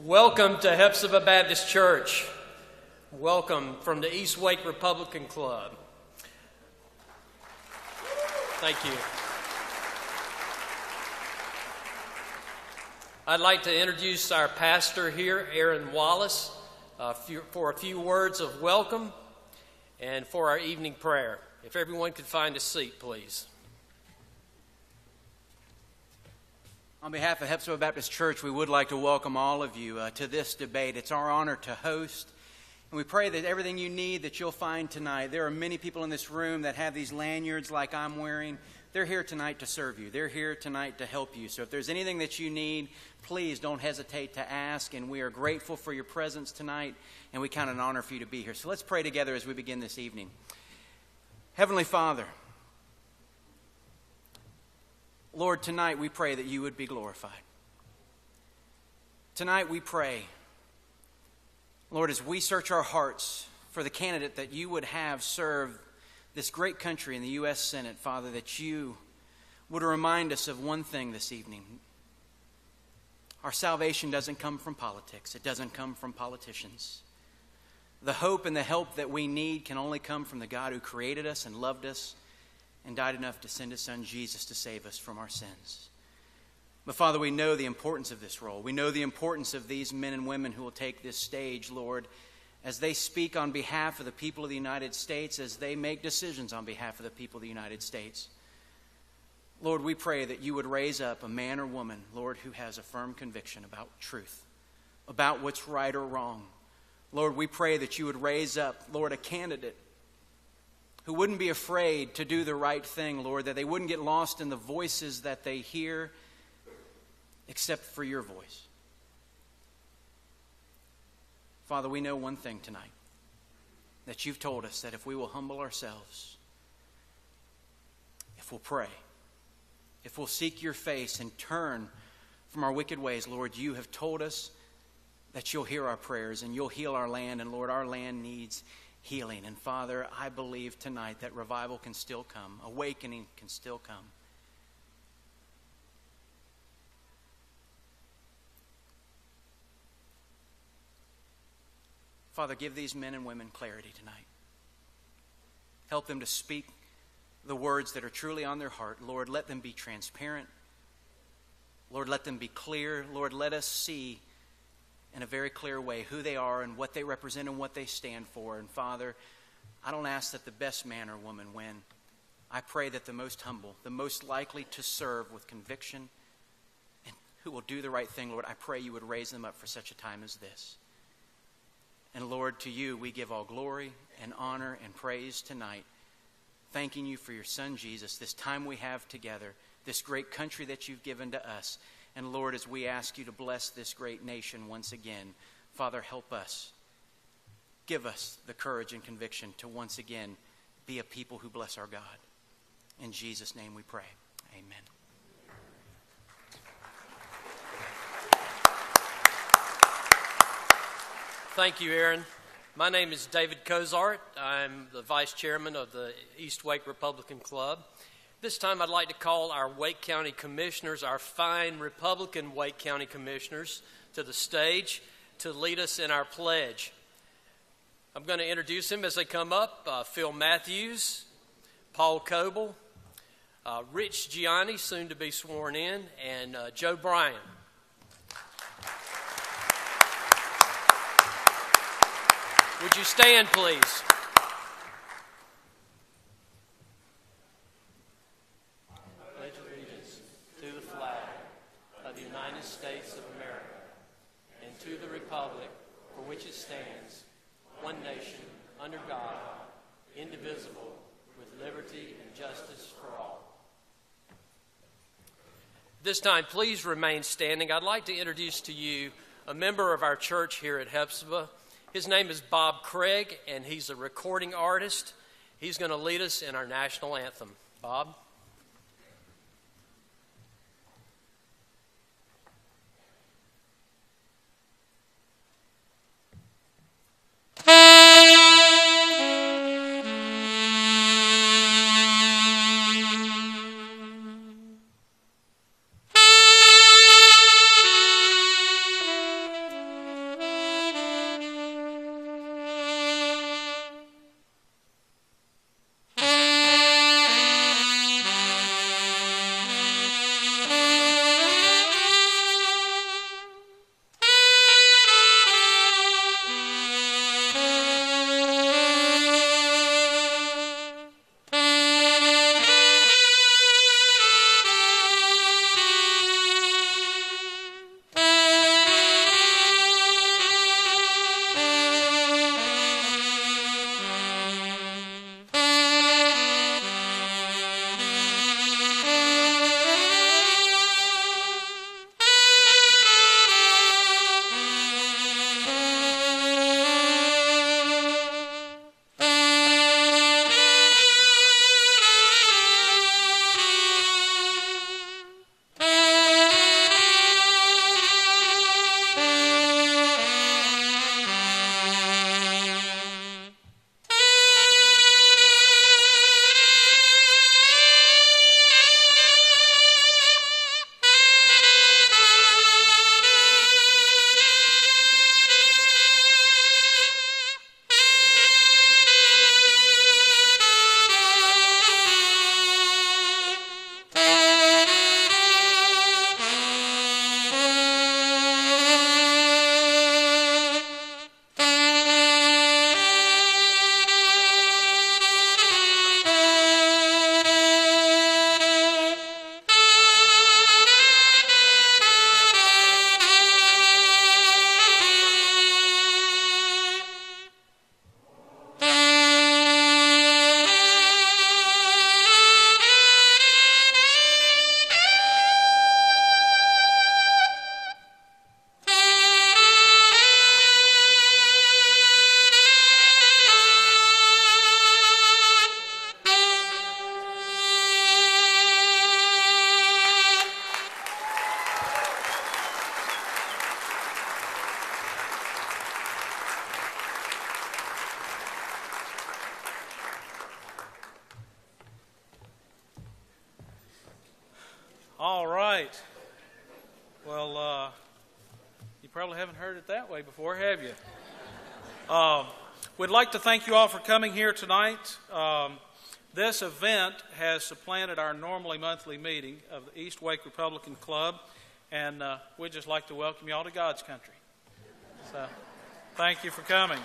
Welcome to Hephzibah Baptist Church. Welcome from the East Wake Republican Club. Thank you. I'd like to introduce our pastor here, Aaron Wallace, for a few words of welcome and for our evening prayer. If everyone could find a seat, please. On behalf of Hephzibah Baptist Church, we would like to welcome all of you to this debate. It's our honor to host, and we pray that everything you need that you'll find tonight. There are many people in this room that have these lanyards like I'm wearing. They're here tonight to serve you. They're here tonight to help you. So if there's anything that you need, please don't hesitate to ask, and we are grateful for your presence tonight, and we count it an honor for you to be here. So let's pray together as we begin this evening. Heavenly Father, Lord, tonight we pray that you would be glorified. Tonight we pray, Lord, as we search our hearts for the candidate that you would have serve this great country in the U.S. Senate, Father, that you would remind us of one thing this evening. Our salvation doesn't come from politics. It doesn't come from politicians. The hope and the help that we need can only come from the God who created us and loved us and died enough to send his son Jesus to save us from our sins. But Father, we know the importance of this role. We know the importance of these men and women who will take this stage, Lord, as they speak on behalf of the people of the United States, as they make decisions on behalf of the people of the United States. Lord, we pray that you would raise up a man or woman, Lord, who has a firm conviction about truth, about what's right or wrong. Lord, we pray that you would raise up, Lord, a candidate who wouldn't be afraid to do the right thing, Lord, that they wouldn't get lost in the voices that they hear except for your voice. Father, we know one thing tonight, that you've told us that if we will humble ourselves, if we'll pray, if we'll seek your face and turn from our wicked ways, Lord, you have told us that you'll hear our prayers and you'll heal our land. And Lord, our land needs healing. And Father, I believe tonight that revival can still come. Awakening can still come. Father, give these men and women clarity tonight. Help them to speak the words that are truly on their heart. Lord, let them be transparent. Lord, let them be clear. Lord, let us see in a very clear way who they are and what they represent and what they stand for. And Father, I don't ask that the best man or woman win. I pray that the most humble, the most likely to serve with conviction, and who will do the right thing, Lord, I pray you would raise them up for such a time as this. And Lord, to you we give all glory and honor and praise tonight, thanking you for your son Jesus, this time we have together, this great country that you've given to us. And Lord, as we ask you to bless this great nation once again, Father, help us. Give us the courage and conviction to once again be a people who bless our God. In Jesus' name we pray. Amen. Thank you, Aaron. My name is David Cozart. I'm the vice chairman of the East Wake Republican Club. This time I'd like to call our Wake County Commissioners, our fine Republican Wake County Commissioners, to the stage to lead us in our pledge. I'm going to introduce them as they come up. Phil Matthews, Paul Coble, Rich Gianni, soon to be sworn in, and Joe Bryan. Would you stand, please? States of America, and to the republic for which it stands, one nation, under God, indivisible, with liberty and justice for all. This time, please remain standing. I'd like to introduce to you a member of our church here at Hephzibah. His name is Bob Craig, and he's a recording artist. He's going to lead us in our national anthem. Bob? probably haven't heard it that way before, have you? We'd like to thank you all for coming here tonight. This event has supplanted our normally monthly meeting of the East Wake Republican Club, and we'd just like to welcome you all to God's country. So, thank you for coming.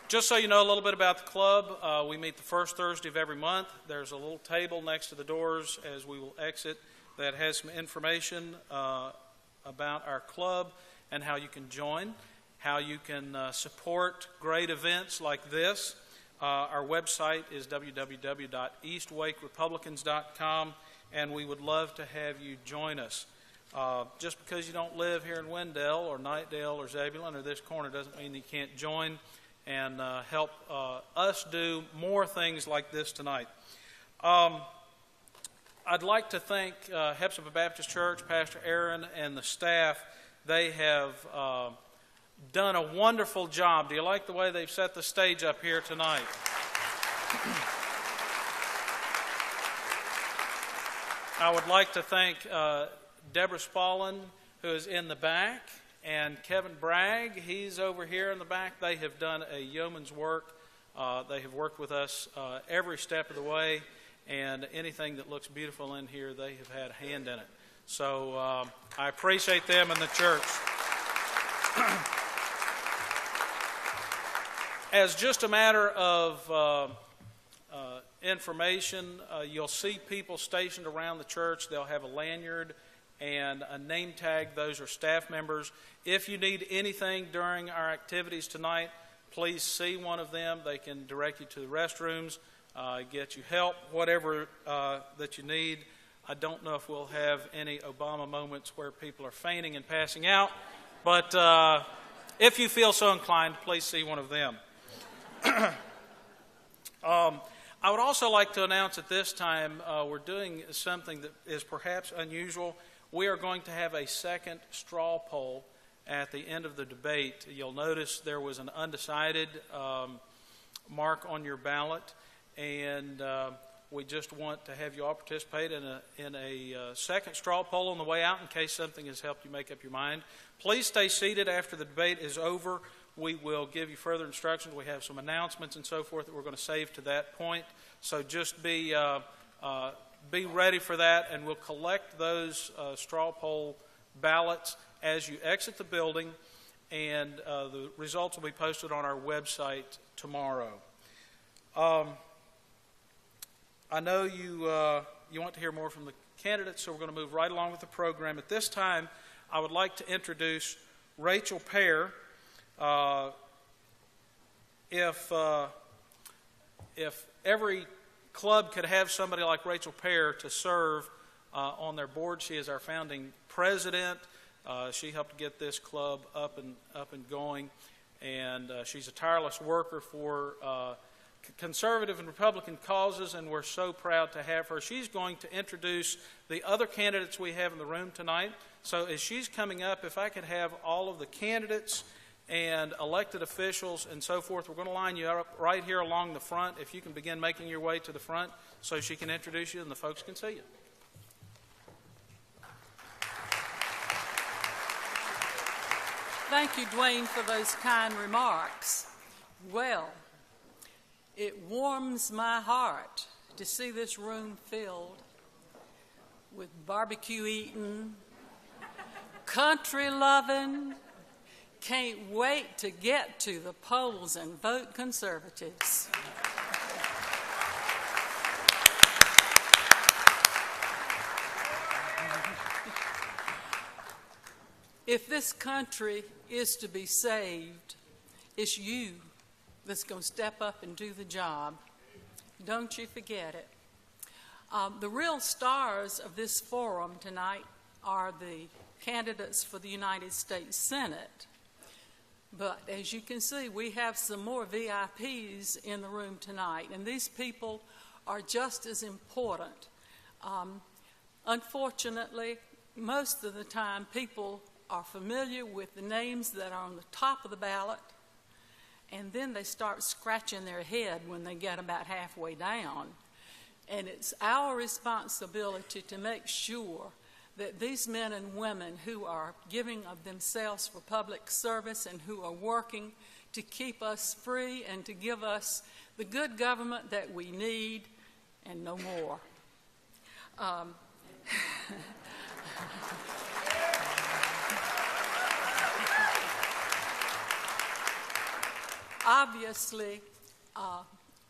Just so you know a little bit about the club, we meet the first Thursday of every month. There's a little table next to the doors as we will exit that has some information about our club and how you can join, how you can support great events like this. Our website is www.eastwakerepublicans.com, and we would love to have you join us. Just because you don't live here in Wendell or Knightdale or Zebulon or this corner doesn't mean you can't join and help us do more things like this tonight. I'd like to thank Hepzibah Baptist Church, Pastor Aaron, and the staff. They have done a wonderful job. Do you like the way they've set the stage up here tonight? I would like to thank Deborah Spallin, who is in the back, and Kevin Bragg. He's over here in the back. They have done a yeoman's work. They have worked with us every step of the way, and anything that looks beautiful in here, they have had a hand in it. So I appreciate them and the church. As just a matter of information, you'll see people stationed around the church. They'll have a lanyard and a name tag. Those are staff members. If you need anything during our activities tonight, please see one of them. They can direct you to the restrooms, get you help, whatever that you need. I don't know if we'll have any Obama moments where people are fainting and passing out, but if you feel so inclined, please see one of them. I would also like to announce at this time we're doing something that is perhaps unusual. We are going to have a second straw poll at the end of the debate. You'll notice there was an undecided mark on your ballot, and we just want to have you all participate in a second straw poll on the way out in case something has helped you make up your mind. Please stay seated after the debate is over. We will give you further instructions. We have some announcements and so forth that we're going to save to that point. So just be ready for that, and we'll collect those straw poll ballots as you exit the building, and the results will be posted on our website tomorrow. I know you want to hear more from the candidates, so we're going to move right along with the program. At this time, I would like to introduce Rachel Pear. If every club could have somebody like Rachel Pear to serve on their board, she is our founding president. She helped get this club up and going, and she's a tireless worker for conservative and Republican causes, and we're so proud to have her. She's going to introduce the other candidates we have in the room tonight. So as she's coming up, if I could have all of the candidates and elected officials and so forth, we're going to line you up right here along the front. If you can begin making your way to the front so she can introduce you and the folks can see you. Thank you, Dwayne, for those kind remarks. Well, it warms my heart to see this room filled with barbecue eating, country loving. Can't wait to get to the polls and vote conservatives. If this country is to be saved, it's you that's going to step up and do the job. Don't you forget it. The real stars of this forum tonight are the candidates for the United States Senate. But as you can see, we have some more VIPs in the room tonight, and these people are just as important. Unfortunately, most of the time people are familiar with the names that are on the top of the ballot, and then they start scratching their head when they get about halfway down. And it's our responsibility to make sure that these men and women who are giving of themselves for public service and who are working to keep us free and to give us the good government that we need and no more. Obviously,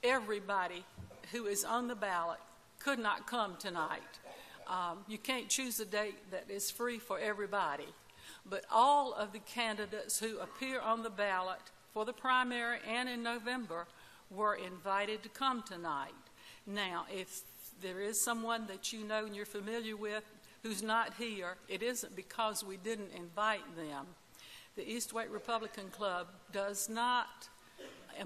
everybody who is on the ballot could not come tonight. You can't choose a date that is free for everybody. But all of the candidates who appear on the ballot for the primary and in November were invited to come tonight. Now, if there is someone that you know and you're familiar with who's not here, it isn't because we didn't invite them. The East Wake Republican Club does not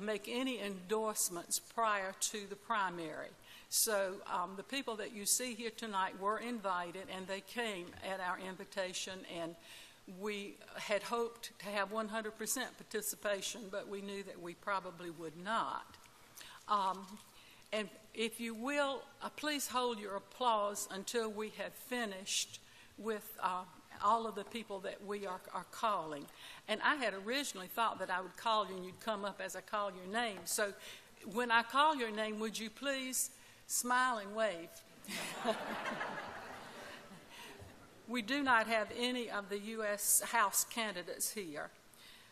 make any endorsements prior to the primary. So the people that you see here tonight were invited, and they came at our invitation, and we had hoped to have 100% participation, but we knew that we probably would not. And if you will, please hold your applause until we have finished with all of the people that we are calling. And I had originally thought that I would call you and you'd come up as I call your name. So when I call your name, would you please smile and wave? We do not have any of the U.S. House candidates here.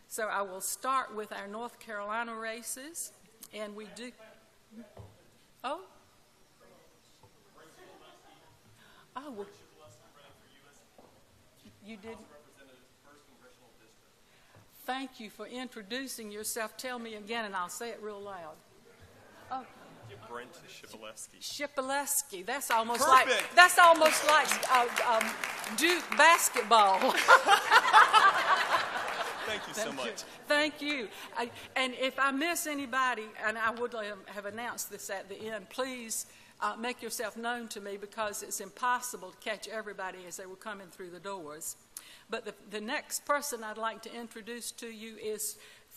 So I will start with our North Carolina races. And we do... Oh? Oh, well, you did. Thank you for introducing yourself. Tell me again, and I'll say it real loud. Oh. Brent Shipaleski. Shipaleski. That's almost Perfect. like Duke basketball. Thank you so much. Thank you. And if I miss anybody, and I would have announced this at the end, please make yourself known to me, because it's impossible to catch everybody as they were coming through the doors. But the next person I'd like to introduce to you is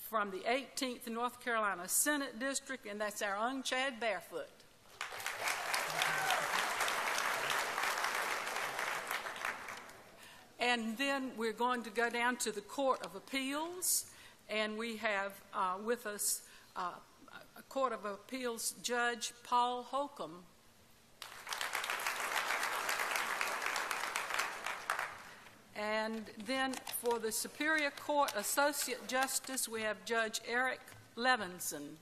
from the 18th North Carolina Senate District, and that's our own Chad Barefoot. And then we're going to go down to the Court of Appeals, and we have with us a Court of Appeals Judge Paul Holcomb. And then for the Superior Court Associate Justice, we have Judge Eric Levinson.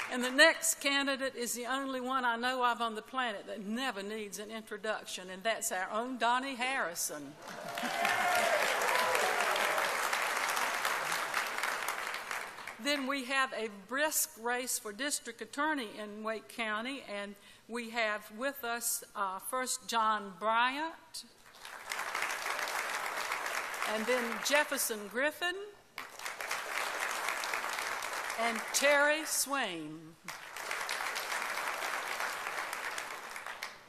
And the next candidate is the only one I know of on the planet that never needs an introduction, and that's our own Donnie Harrison. Then we have a brisk race for district attorney in Wake County, and we have with us first John Bryant, and then Jefferson Griffin, and Terry Swain.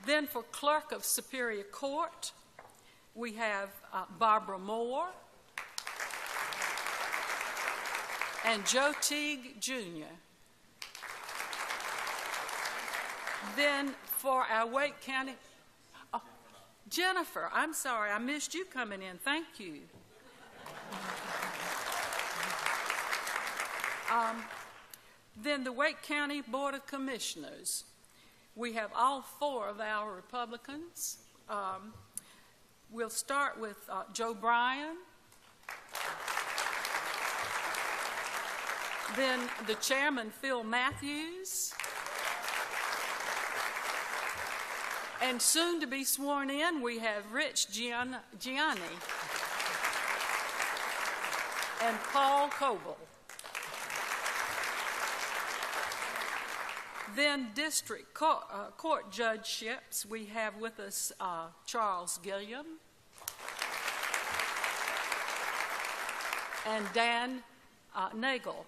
Then for Clerk of Superior Court, we have Barbara Moore and Joe Teague, Jr. Then for our Wake County, Jennifer, I'm sorry, I missed you coming in. Thank you. Then the Wake County Board of Commissioners. We have all four of our Republicans. We'll start with Joe Bryan. Then the chairman, Phil Matthews. And soon to be sworn in, we have Rich Gianni and Paul Coble. Then district court judgeships, we have with us Charles Gilliam and Dan Nagel.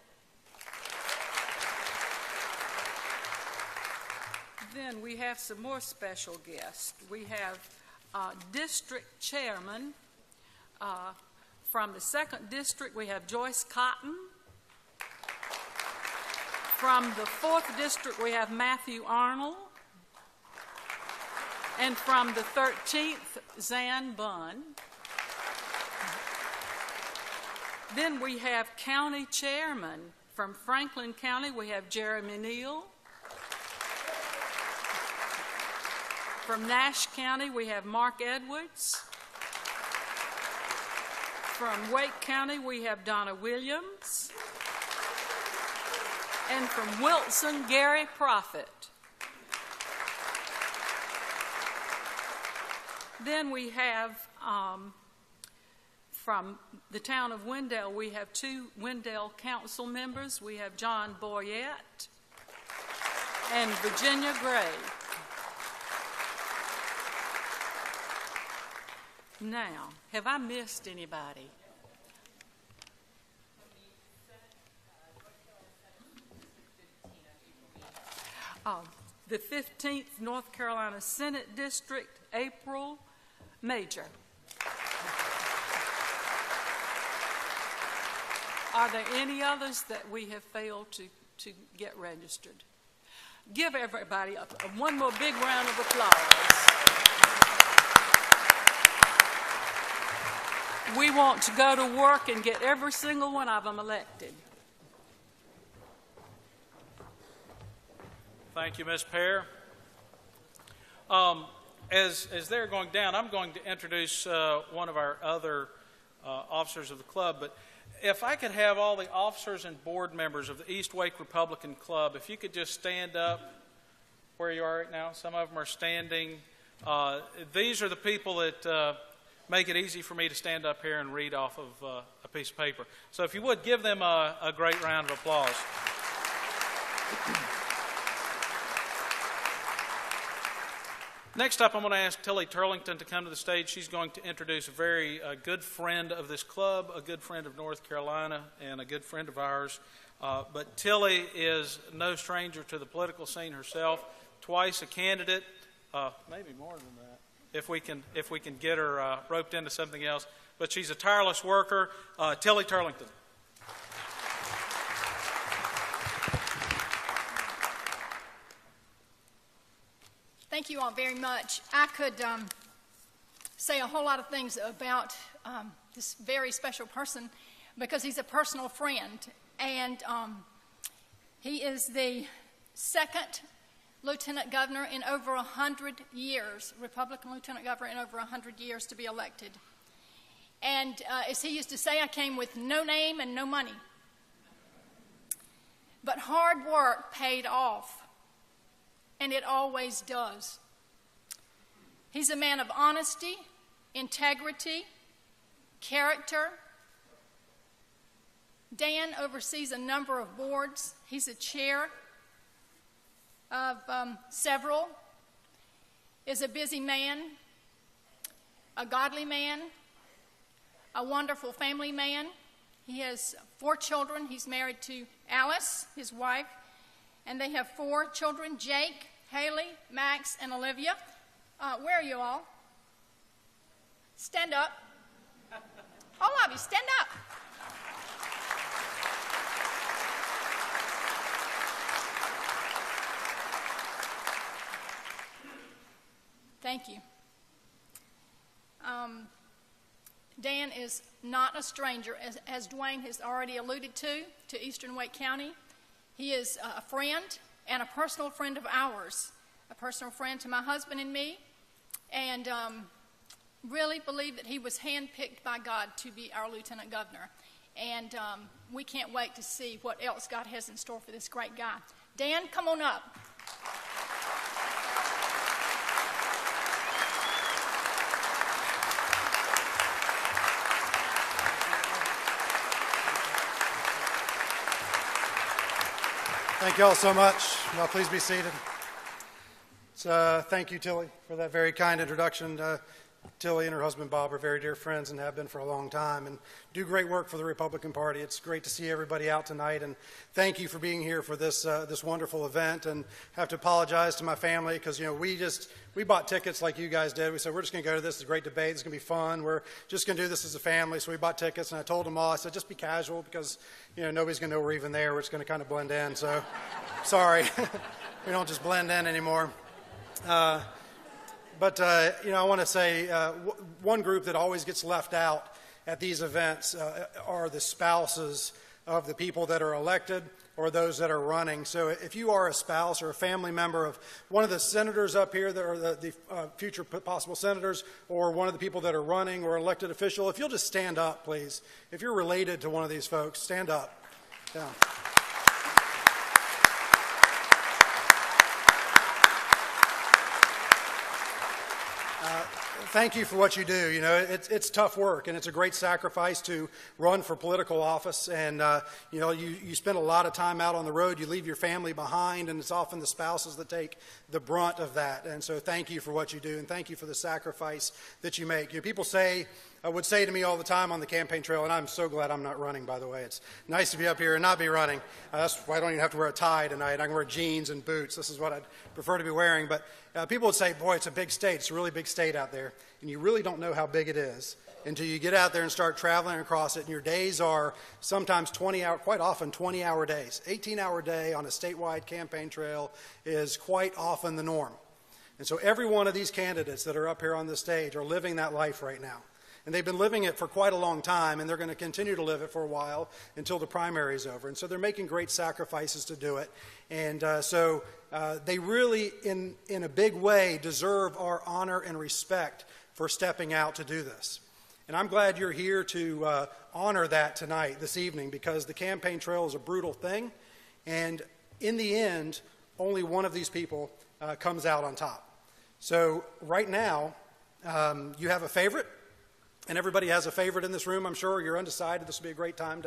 Then we have some more special guests. We have district chairman from the 2nd District, we have Joyce Cotton. From the 4th District, we have Matthew Arnold. And from the 13th, Zan Bunn. Then we have county chairman. From Franklin County, we have Jeremy Neal. From Nash County, we have Mark Edwards. From Wake County, we have Donna Williams. And from Wilson, Gary Prophet. Then we have, from the town of Wendell, we have 2 Wendell council members. We have John Boyette and Virginia Gray. Now, have I missed anybody? The 15th North Carolina Senate District, April Major. Are there any others that we have failed to get registered? Give everybody one more big round of applause. We want to go to work and get every single one of them elected. Thank you, Ms. Pear. As they're going down, I'm going to introduce one of our other officers of the club. But if I could have all the officers and board members of the East Wake Republican Club, if you could just stand up where you are right now. Some of them are standing. These are the people that make it easy for me to stand up here and read off of a piece of paper. So if you would, give them a great round of applause. Next up, I'm going to ask Tilly Turlington to come to the stage. She's going to introduce a very good friend of this club, a good friend of North Carolina, and a good friend of ours. But Tilly is no stranger to the political scene herself. Twice a candidate, maybe more than that, if we can get her roped into something else. But she's a tireless worker. Tilly Turlington. Thank you all very much. I could say a whole lot of things about this very special person because he's a personal friend. And he is the second lieutenant governor in over 100 years, Republican lieutenant governor in over 100 years to be elected. And as he used to say, I came with no name and no money. But hard work paid off. And it always does. He's a man of honesty, integrity, character. Dan oversees a number of boards. He's a chair of several. Is a busy man, a godly man, a wonderful family man. He has 4 children. He's married to Alice, his wife. And they have 4 children, Jake, Haley, Max, and Olivia. Where are you all? Stand up. All of you, stand up. Thank you. Dan is not a stranger, as Dwayne has already alluded to Eastern Wake County. He is a friend and a personal friend of ours, a personal friend to my husband and me, and really believe that he was handpicked by God to be our lieutenant governor. And we can't wait to see what else God has in store for this great guy. Dan, come on up. Thank you all so much. Y'all please be seated. Thank you, Tilly, for that very kind introduction. Tilly and her husband, Bob, are very dear friends and have been for a long time and do great work for the Republican Party. It's great to see everybody out tonight, and thank you for being here for this wonderful event. And I have to apologize to my family because, we bought tickets like you guys did. We said, we're just going to go to this. It's a great debate. It's going to be fun. We're just going to do this as a family. So we bought tickets, and I told them all, I said, just be casual because, nobody's going to know we're even there. We're just going to kind of blend in. So sorry. We don't just blend in anymore. But, I want to say one group that always gets left out at these events are the spouses of the people that are elected or those that are running. So if you are a spouse or a family member of one of the senators up here, that are the future possible senators, or one of the people that are running or elected official, if you'll just stand up, please. If you're related to one of these folks, stand up. Yeah. Thank you for what you do. It's tough work, and it's a great sacrifice to run for political office. And, you spend a lot of time out on the road. You leave your family behind, and it's often the spouses that take the brunt of that. And so thank you for what you do, and thank you for the sacrifice that you make. People would say to me all the time on the campaign trail, and I'm so glad I'm not running, by the way. It's nice to be up here and not be running. That's why I don't even have to wear a tie tonight. I can wear jeans and boots. This is what I'd prefer to be wearing. But people would say, boy, it's a big state. It's a really big state out there. And you really don't know how big it is until you get out there and start traveling across it. And your days are sometimes 20-hour, quite often 20-hour days. 18-hour day on a statewide campaign trail is quite often the norm. And so every one of these candidates that are up here on the stage are living that life right now. And they've been living it for quite a long time, and they're going to continue to live it for a while until the primary is over. And so they're making great sacrifices to do it. And so they really, in a big way, deserve our honor and respect for stepping out to do this. And I'm glad you're here to honor that tonight, this evening, because the campaign trail is a brutal thing. And in the end, only one of these people comes out on top. So right now, you have a favorite. And everybody has a favorite in this room, I'm sure. You're undecided. This would be a great time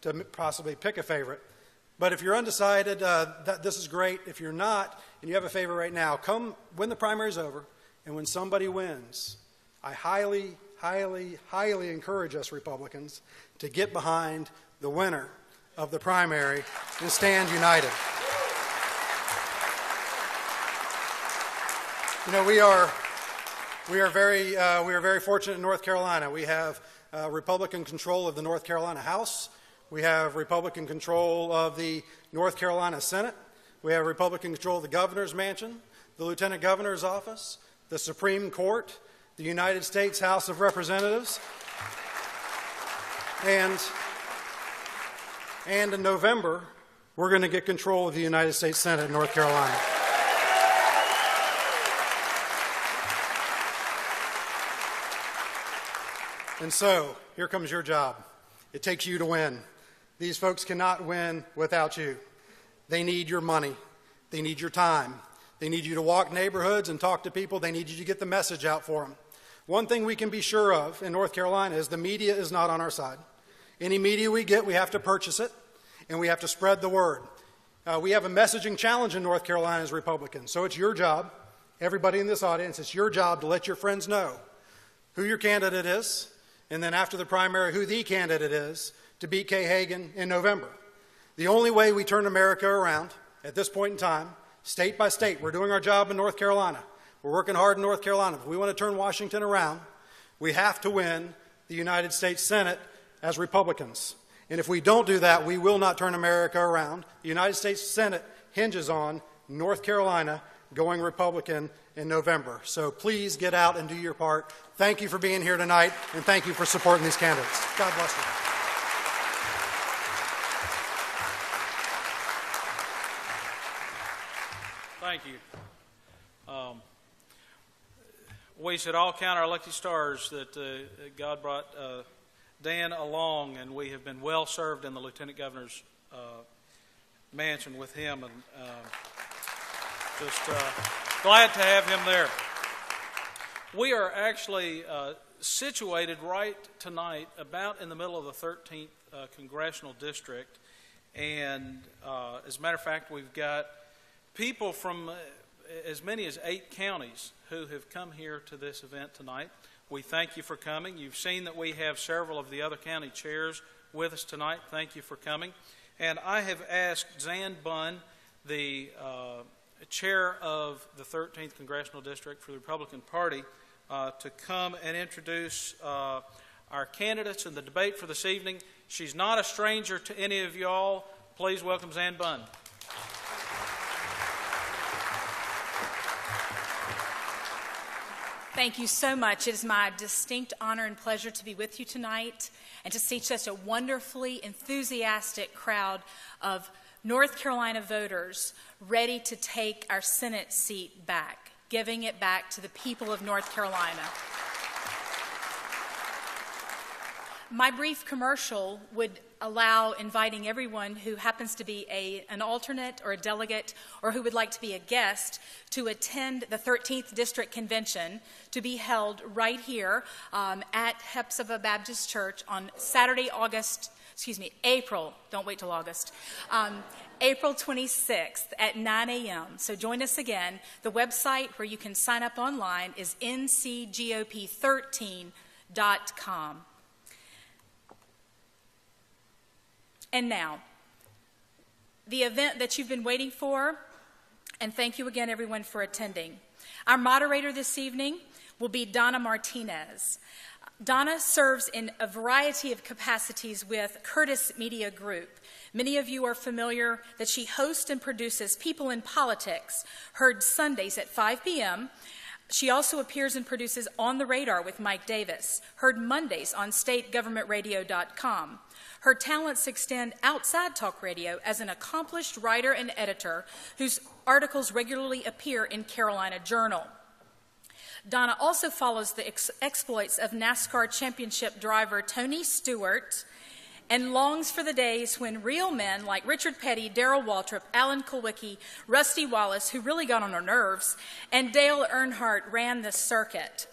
to possibly pick a favorite. But if you're undecided, this is great. If you're not, and you have a favorite right now, come when the primary's over, and when somebody wins, I highly, highly, highly encourage us Republicans to get behind the winner of the primary and stand united. We are very fortunate in North Carolina. We have Republican control of the North Carolina House. We have Republican control of the North Carolina Senate. We have Republican control of the governor's mansion, the lieutenant governor's office, the Supreme Court, the United States House of Representatives. And in November, we're going to get control of the United States Senate in North Carolina. And so, here comes your job. It takes you to win. These folks cannot win without you. They need your money. They need your time. They need you to walk neighborhoods and talk to people. They need you to get the message out for them. One thing we can be sure of in North Carolina is the media is not on our side. Any media we get, we have to purchase it, and we have to spread the word. We have a messaging challenge in North Carolina as Republicans. So it's your job, everybody in this audience, it's your job to let your friends know who your candidate is, and then after the primary, who the candidate is to beat Kay Hagan in November. The only way we turn America around at this point in time, state by state, we're doing our job in North Carolina. We're working hard in North Carolina. If we want to turn Washington around, we have to win the United States Senate as Republicans. And if we don't do that, we will not turn America around. The United States Senate hinges on North Carolina going Republican in November. So please get out and do your part. Thank you for being here tonight, and thank you for supporting these candidates. God bless you. Thank you. We should all count our lucky stars that God brought Dan along, and we have been well served in the Lieutenant Governor's mansion with him, and just glad to have him there. We are actually situated right tonight about in the middle of the 13th Congressional District, and as a matter of fact, we've got people from as many as 8 counties who have come here to this event tonight. We thank you for coming. You've seen that we have several of the other county chairs with us tonight. Thank you for coming. And I have asked Zan Bunn, the chair of the 13th Congressional District for the Republican Party, to come and introduce our candidates in the debate for this evening. She's not a stranger to any of y'all. Please welcome Zan Bunn. Thank you so much. It is my distinct honor and pleasure to be with you tonight and to see such a wonderfully enthusiastic crowd of North Carolina voters ready to take our Senate seat back, giving it back to the people of North Carolina. My brief commercial would allow inviting everyone who happens to be an alternate or a delegate or who would like to be a guest to attend the 13th District Convention to be held right here at Hepzibah Baptist Church on Saturday, April, don't wait till August, April 26th at 9 a.m. So join us again. The website where you can sign up online is ncgop13.com. And now, the event that you've been waiting for, and thank you again, everyone, for attending. Our moderator this evening will be Donna Martinez. Donna serves in a variety of capacities with Curtis Media Group. Many of you are familiar that she hosts and produces People in Politics, heard Sundays at 5 p.m. She also appears and produces On the Radar with Mike Davis, heard Mondays on stategovernmentradio.com. Her talents extend outside talk radio as an accomplished writer and editor whose articles regularly appear in Carolina Journal. Donna also follows the exploits of NASCAR championship driver Tony Stewart and longs for the days when real men like Richard Petty, Darrell Waltrip, Alan Kulwicki, Rusty Wallace, who really got on her nerves, and Dale Earnhardt ran the circuit.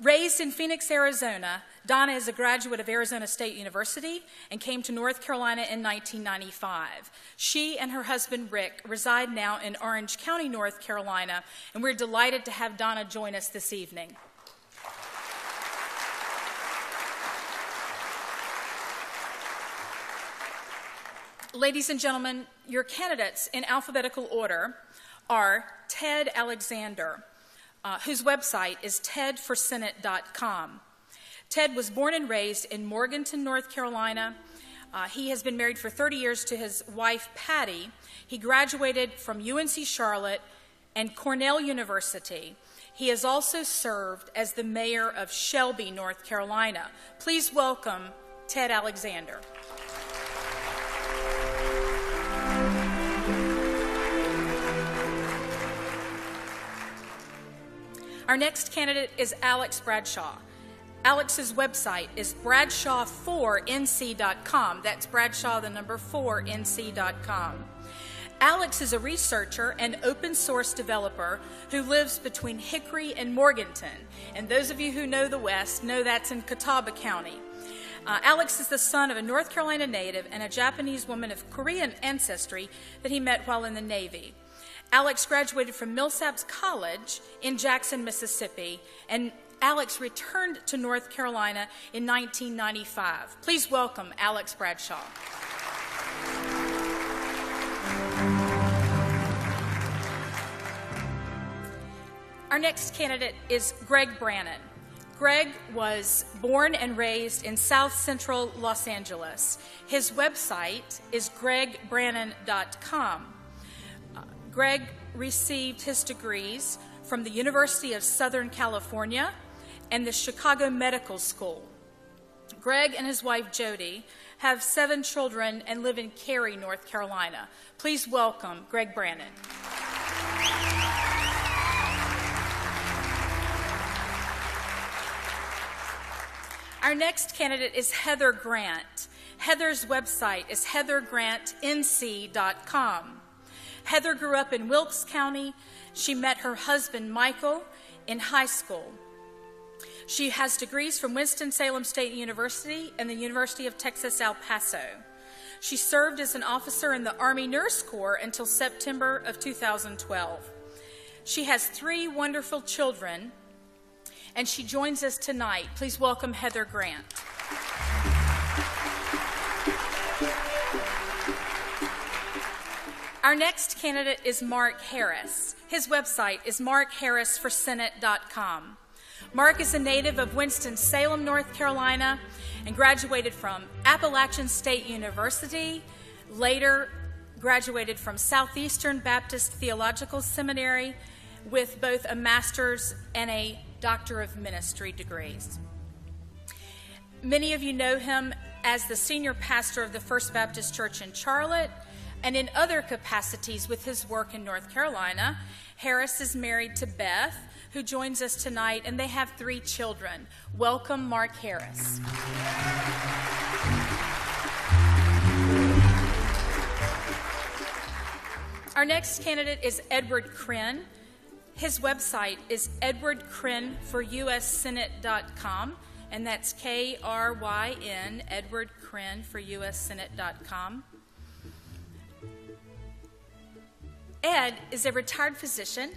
Raised in Phoenix, Arizona, Donna is a graduate of Arizona State University and came to North Carolina in 1995. She and her husband, Rick, reside now in Orange County, North Carolina, and we're delighted to have Donna join us this evening. Ladies and gentlemen, your candidates in alphabetical order are Ted Alexander, whose website is tedforsenate.com. Ted was born and raised in Morganton, North Carolina. He has been married for 30 years to his wife, Patty. He graduated from UNC Charlotte and Cornell University. He has also served as the mayor of Shelby, North Carolina. Please welcome Ted Alexander. Our next candidate is Alex Bradshaw. Alex's website is bradshaw4nc.com. That's Bradshaw, the number 4nc.com. Alex is a researcher and open source developer who lives between Hickory and Morganton. And those of you who know the West know that's in Catawba County. Alex is the son of a North Carolina native and a Japanese woman of Korean ancestry that he met while in the Navy. Alex graduated from Millsaps College in Jackson, Mississippi, and Alex returned to North Carolina in 1995. Please welcome Alex Bradshaw. Our next candidate is Greg Brannon. Greg was born and raised in South Central Los Angeles. His website is gregbrannon.com. Greg received his degrees from the University of Southern California and the Chicago Medical School. Greg and his wife Jody have 7 children and live in Cary, North Carolina. Please welcome Greg Brannon. Our next candidate is Heather Grant. Heather's website is heathergrantnc.com. Heather grew up in Wilkes County. She met her husband, Michael, in high school. She has degrees from Winston-Salem State University and the University of Texas, El Paso. She served as an officer in the Army Nurse Corps until September of 2012. She has 3 wonderful children, and she joins us tonight. Please welcome Heather Grant. Our next candidate is Mark Harris. His website is markharrisforsenate.com. Mark is a native of Winston-Salem, North Carolina, and graduated from Appalachian State University, later graduated from Southeastern Baptist Theological Seminary with both a master's and a Doctor of Ministry degrees. Many of you know him as the senior pastor of the First Baptist Church in Charlotte, and in other capacities with his work in North Carolina. Harris is married to Beth, who joins us tonight, and they have 3 children. Welcome, Mark Harris. Our next candidate is Edward Krenn. His website is edwardkrenforussenate.com, and that's Kryn, Edward Krenn for ussenate.com. Ed is a retired physician.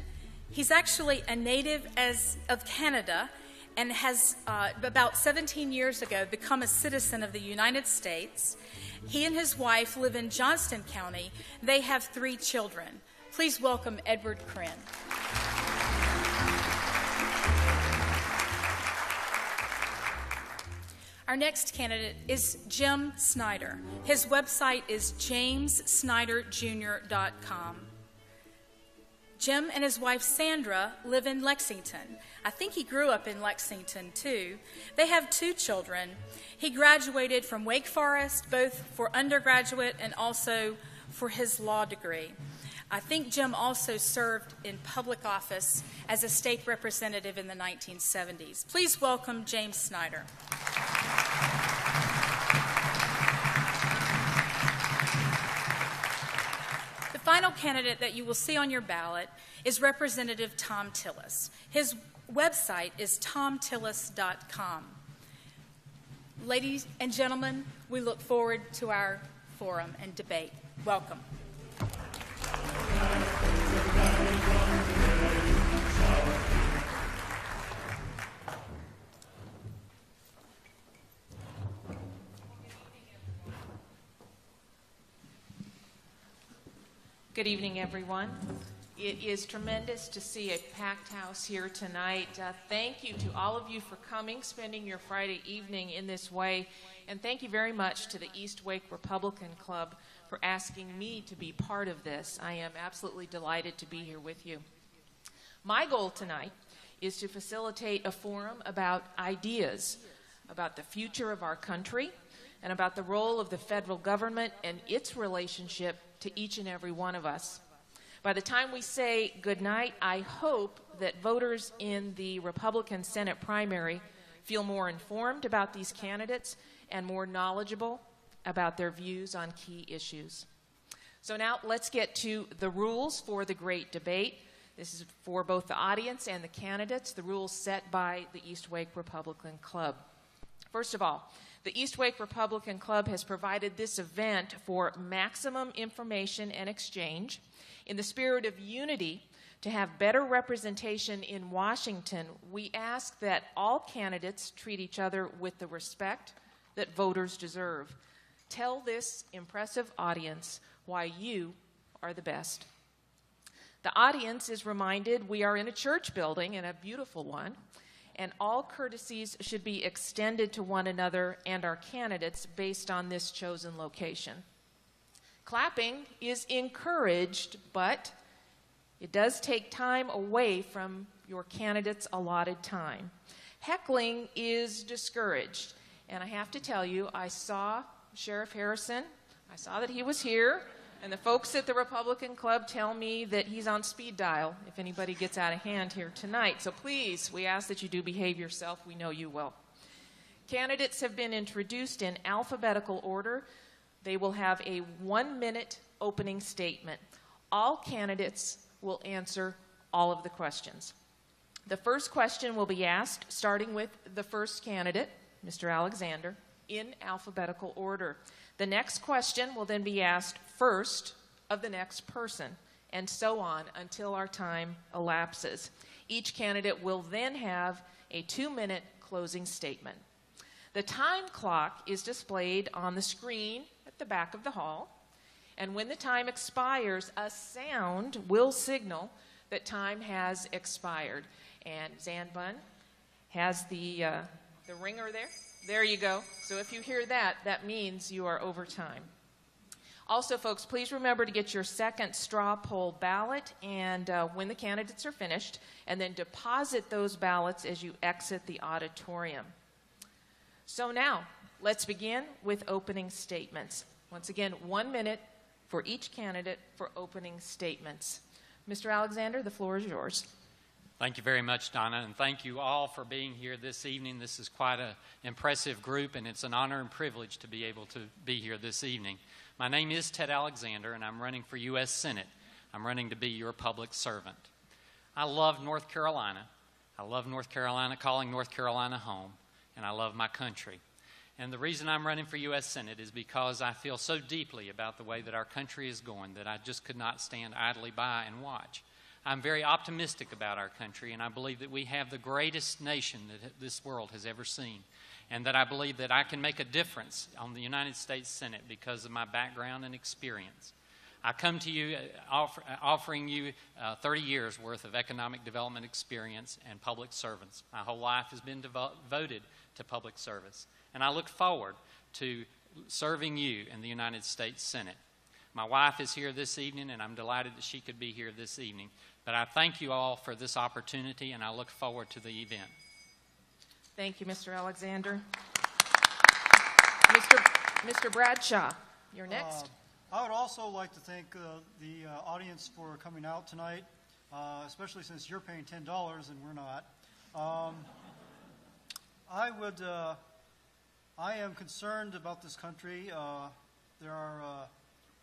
He's actually a native of Canada and has, about 17 years ago, become a citizen of the United States. He and his wife live in Johnston County. They have 3 children. Please welcome Edward Krenn. Our next candidate is Jim Snyder. His website is jamessnyderjr.com. Jim and his wife Sandra live in Lexington. I think he grew up in Lexington too. They have 2 children. He graduated from Wake Forest, both for undergraduate and also for his law degree. I think Jim also served in public office as a state representative in the 1970s. Please welcome James Snyder. The final candidate that you will see on your ballot is Representative Tom Tillis. His website is tomtillis.com. Ladies and gentlemen, we look forward to our forum and debate. Welcome. Good evening, everyone. It is tremendous to see a packed house here tonight. Thank you to all of you for coming, spending your Friday evening in this way, and thank you very much to the East Wake Republican Club for asking me to be part of this. I am absolutely delighted to be here with you. My goal tonight is to facilitate a forum about ideas, about the future of our country, and about the role of the federal government and its relationship to each and every one of us. By the time we say goodnight, I hope that voters in the Republican Senate primary feel more informed about these candidates and more knowledgeable about their views on key issues. So now let's get to the rules for the great debate. This is for both the audience and the candidates, the rules set by the East Wake Republican Club. First of all, the East Wake Republican Club has provided this event for maximum information and exchange. In the spirit of unity, to have better representation in Washington, we ask that all candidates treat each other with the respect that voters deserve. Tell this impressive audience why you are the best. The audience is reminded we are in a church building, and a beautiful one, and all courtesies should be extended to one another and our candidates based on this chosen location. Clapping is encouraged, but it does take time away from your candidate's allotted time. Heckling is discouraged, and I have to tell you, I saw Sheriff Harrison. I saw that he was here, and the folks at the Republican Club tell me that he's on speed dial if anybody gets out of hand here tonight. So please, we ask that you do behave yourself. We know you will. Candidates have been introduced in alphabetical order. They will have a 1-minute opening statement. All candidates will answer all of the questions. The first question will be asked, starting with the first candidate, Mr. Alexander, in alphabetical order. The next question will then be asked first of the next person, and so on until our time elapses. Each candidate will then have a 2-minute closing statement. The time clock is displayed on the screen at the back of the hall, and when the time expires, a sound will signal that time has expired. And Zanbun has the ringer there. There you go. So if you hear that, that means you are over time. Also, folks, please remember to get your second straw poll ballot and when the candidates are finished, and then deposit those ballots as you exit the auditorium. So now, let's begin with opening statements. Once again, 1 minute for each candidate for opening statements. Mr. Alexander, the floor is yours. Thank you very much, Donna, and thank you all for being here this evening. This is quite an impressive group, and it's an honor and privilege to be able to be here this evening. My name is Ted Alexander, and I'm running for U.S. Senate. I'm running to be your public servant. I love North Carolina. I love North Carolina, calling North Carolina home, and I love my country. And the reason I'm running for U.S. Senate is because I feel so deeply about the way that our country is going that I just could not stand idly by and watch. I'm very optimistic about our country, and I believe that we have the greatest nation that this world has ever seen, and that I believe that I can make a difference on the United States Senate because of my background and experience. I come to you offering you 30 years' worth of economic development experience and public service. My whole life has been devoted to public service, and I look forward to serving you in the United States Senate. My wife is here this evening, and I'm delighted that she could be here this evening. But I thank you all for this opportunity, and I look forward to the event. Thank you, Mr. Alexander. Mr. Bradshaw, you're next. I would also like to thank the audience for coming out tonight, especially since you're paying $10 and we're not. I am concerned about this country.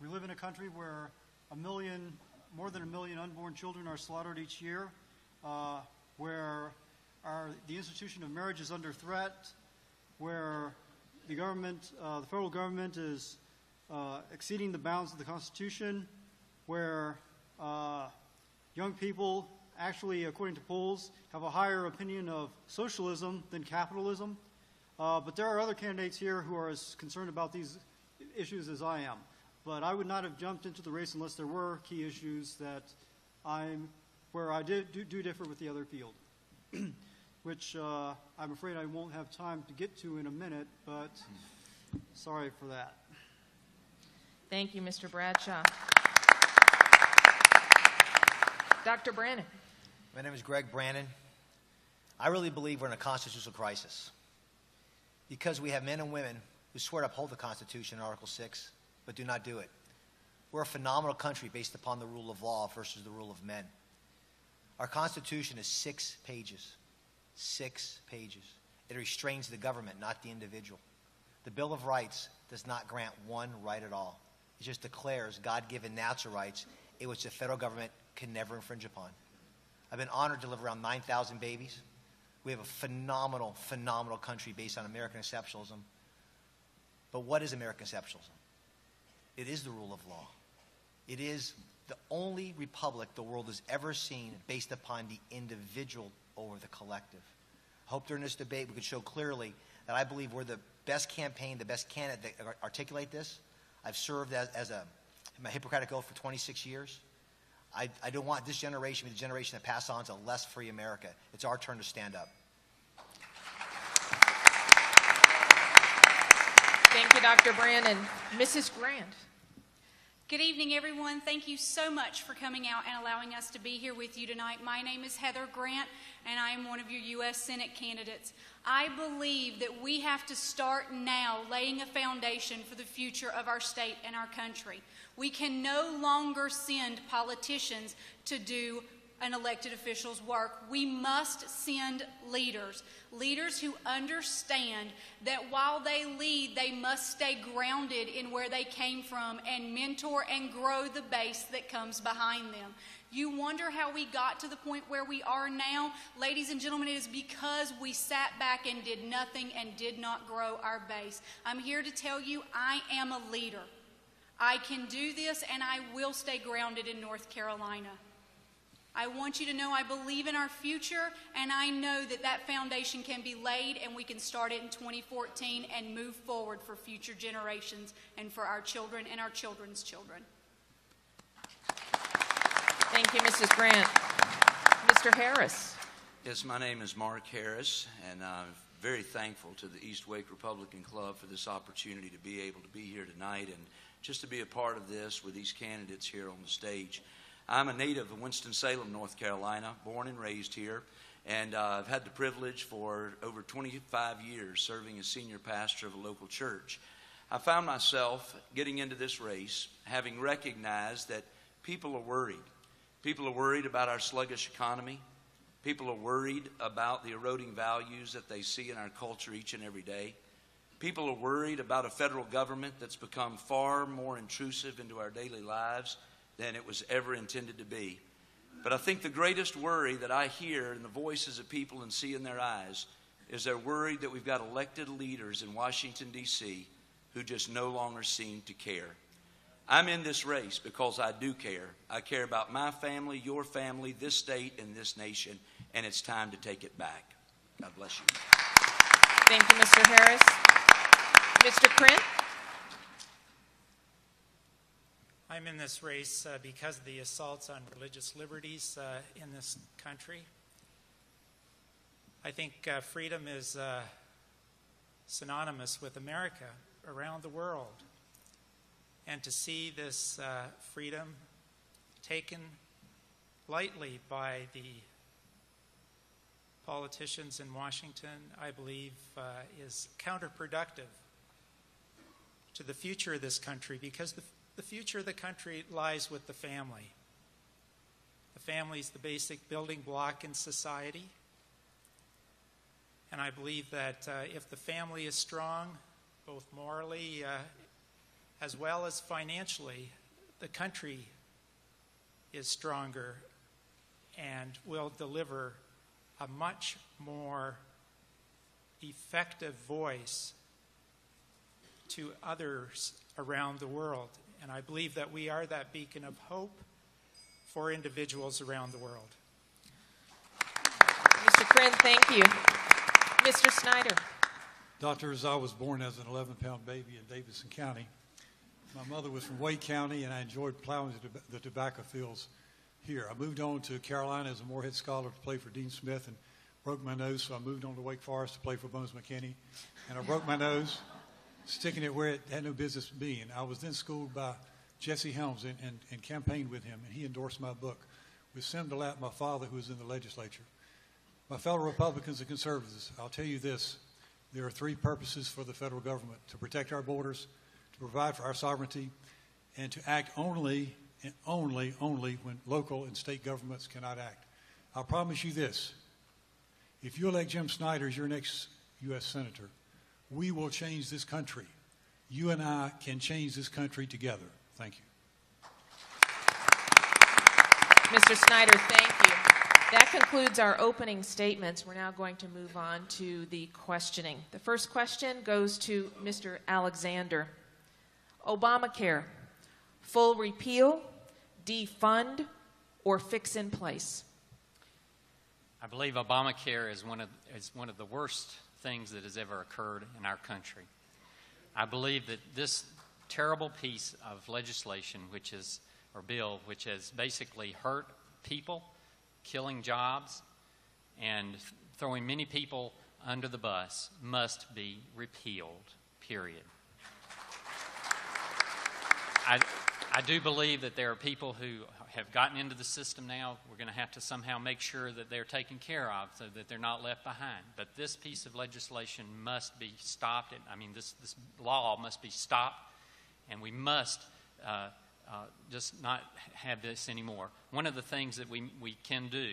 We live in a country where more than a million unborn children are slaughtered each year, where the institution of marriage is under threat, where the federal government is exceeding the bounds of the Constitution, where young people actually, according to polls, have a higher opinion of socialism than capitalism. But there are other candidates here who are as concerned about these issues as I am. But I would not have jumped into the race unless there were key issues where I do differ with the other field, which I'm afraid I won't have time to get to in a minute, but sorry for that. Thank you, Mr. Bradshaw. Dr. Brannon. My name is Greg Brannon. I really believe we're in a constitutional crisis because we have men and women who swear to uphold the Constitution in Article 6, but do not do it. We're a phenomenal country based upon the rule of law versus the rule of men. Our Constitution is 6 pages. 6 pages. It restrains the government, not the individual. The Bill of Rights does not grant one right at all. It just declares God-given natural rights in which the federal government can never infringe upon. I've been honored to deliver around 9,000 babies. We have a phenomenal, phenomenal country based on American exceptionalism. But what is American exceptionalism? It is the rule of law. It is the only republic the world has ever seen based upon the individual over the collective. I hope during this debate we could show clearly that I believe we're the best campaign, the best candidate that articulate this. I've served as my Hippocratic Oath for 26 years. I don't want this generation to be the generation that pass on to a less free America. It's our turn to stand up. Thank you, Dr. Brannon. Mrs. Grant. Good evening, everyone. Thank you so much for coming out and allowing us to be here with you tonight. My name is Heather Grant, and I am one of your U.S. Senate candidates. I believe that we have to start now laying a foundation for the future of our state and our country. We can no longer send politicians to do an elected official's work. We must send leaders who understand that while they lead, they must stay grounded in where they came from and mentor and grow the base that comes behind them. You wonder how we got to the point where we are now? Ladies and gentlemen, it is because we sat back and did nothing and did not grow our base. I'm here to tell you I am a leader. I can do this, and I will stay grounded in North Carolina. I want you to know I believe in our future, and I know that that foundation can be laid, and we can start it in 2014 and move forward for future generations and for our children and our children's children. Thank you, Mrs. Grant. Mr. Harris. Yes, my name is Mark Harris, and I'm very thankful to the East Wake Republican Club for this opportunity to be able to be here tonight and just to be a part of this with these candidates here on the stage. I'm a native of Winston-Salem, North Carolina, born and raised here, and I've had the privilege for over 25 years serving as senior pastor of a local church. I found myself getting into this race having recognized that people are worried. People are worried about our sluggish economy. People are worried about the eroding values that they see in our culture each and every day. People are worried about a federal government that's become far more intrusive into our daily lives than it was ever intended to be. But I think the greatest worry that I hear in the voices of people and see in their eyes is they're worried that we've got elected leaders in Washington, D.C. who just no longer seem to care. I'm in this race because I do care. I care about my family, your family, this state, and this nation, and it's time to take it back. God bless you. Thank you, Mr. Harris. Mr. Krent? I'm in this race because of the assaults on religious liberties in this country. I think freedom is synonymous with America around the world. And to see this freedom taken lightly by the politicians in Washington, I believe, is counterproductive to the future of this country, because the future of the country lies with the family. The family is the basic building block in society. And I believe that if the family is strong, both morally as well as financially, the country is stronger and will deliver a much more effective voice to others around the world. And I believe that we are that beacon of hope for individuals around the world. Mr. Krent, thank you. Mr. Snyder. Doctors, I was born as an 11-pound baby in Davidson County. My mother was from Wake County, and I enjoyed plowing the tobacco fields here. I moved on to Carolina as a Morehead Scholar to play for Dean Smith and broke my nose, so I moved on to Wake Forest to play for Bones McKinney. And I broke my nose, sticking it where it had no business being. I was then schooled by Jesse Helms and campaigned with him, and he endorsed my book with Sim DeLapp, my father, who was in the legislature. My fellow Republicans and conservatives, I'll tell you this. There are three purposes for the federal government: to protect our borders, to provide for our sovereignty, and to act only and only when local and state governments cannot act. I'll promise you this. If you elect Jim Snyder as your next U.S. Senator, we will change this country. You and I can change this country together. Thank you. Mr. Snyder, thank you. That concludes our opening statements. We're now going to move on to the questioning. The first question goes to Mr. Alexander. Obamacare, full repeal, defund, or fix in place? I believe Obamacare is one of the worst things that has ever occurred in our country. I believe that this terrible piece of legislation, bill, which has basically hurt people, killing jobs, and throwing many people under the bus, must be repealed, period. I do believe that there are people who have gotten into the system now. We're going to have to somehow make sure that they're taken care of so that they're not left behind. But this piece of legislation must be stopped. This law must be stopped, and we must just not have this anymore. One of the things that we can do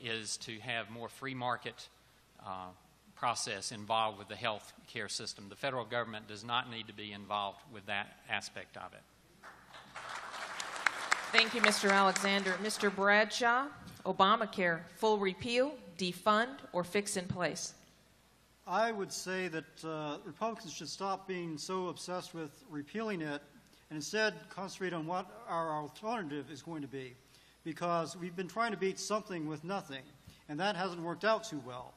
is to have more free market process involved with the health care system. The federal government does not need to be involved with that aspect of it. Thank you, Mr. Alexander. Mr. Bradshaw, Obamacare, full repeal, defund, or fix in place? I would say that Republicans should stop being so obsessed with repealing it and instead concentrate on what our alternative is going to be, because we've been trying to beat something with nothing, and that hasn't worked out too well.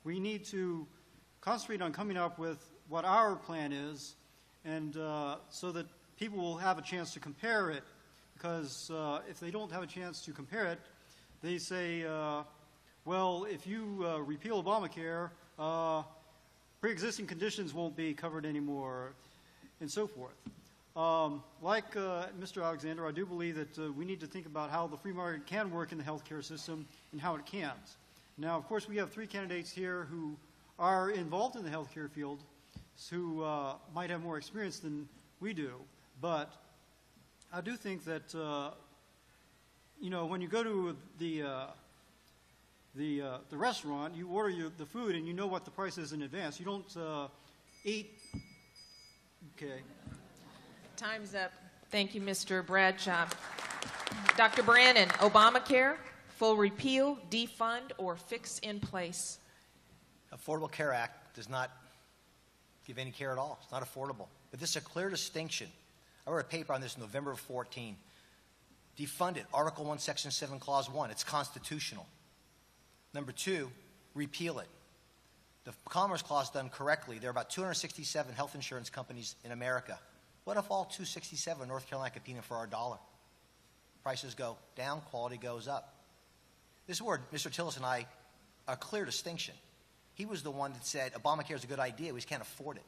We need to concentrate on coming up with what our plan is, and so that people will have a chance to compare it, because if they don't have a chance to compare it, they say, well, if you repeal Obamacare, pre-existing conditions won't be covered anymore, and so forth. Like Mr. Alexander, I do believe that we need to think about how the free market can work in the healthcare system and how it can't. Now, of course, we have 3 candidates here who are involved in the healthcare field, who might have more experience than we do. But I do think that, when you go to the restaurant, you order the food and you know what the price is in advance. You don't eat. Okay. Time's up. Thank you, Mr. Bradshaw. Dr. Brannon, Obamacare, full repeal, defund, or fix in place? Affordable Care Act does not give any care at all. It's not affordable. But this is a clear distinction. I wrote a paper on this in November of 14. Defund it. Article 1, Section 7, Clause 1. It's constitutional. Number 2, repeal it. The Commerce Clause done correctly, there are about 267 health insurance companies in America. What if all 267 in North Carolina competing for our dollar? Prices go down, quality goes up. This is where Mr. Tillis and I are a clear distinction. He was the one that said Obamacare is a good idea, we just can't afford it.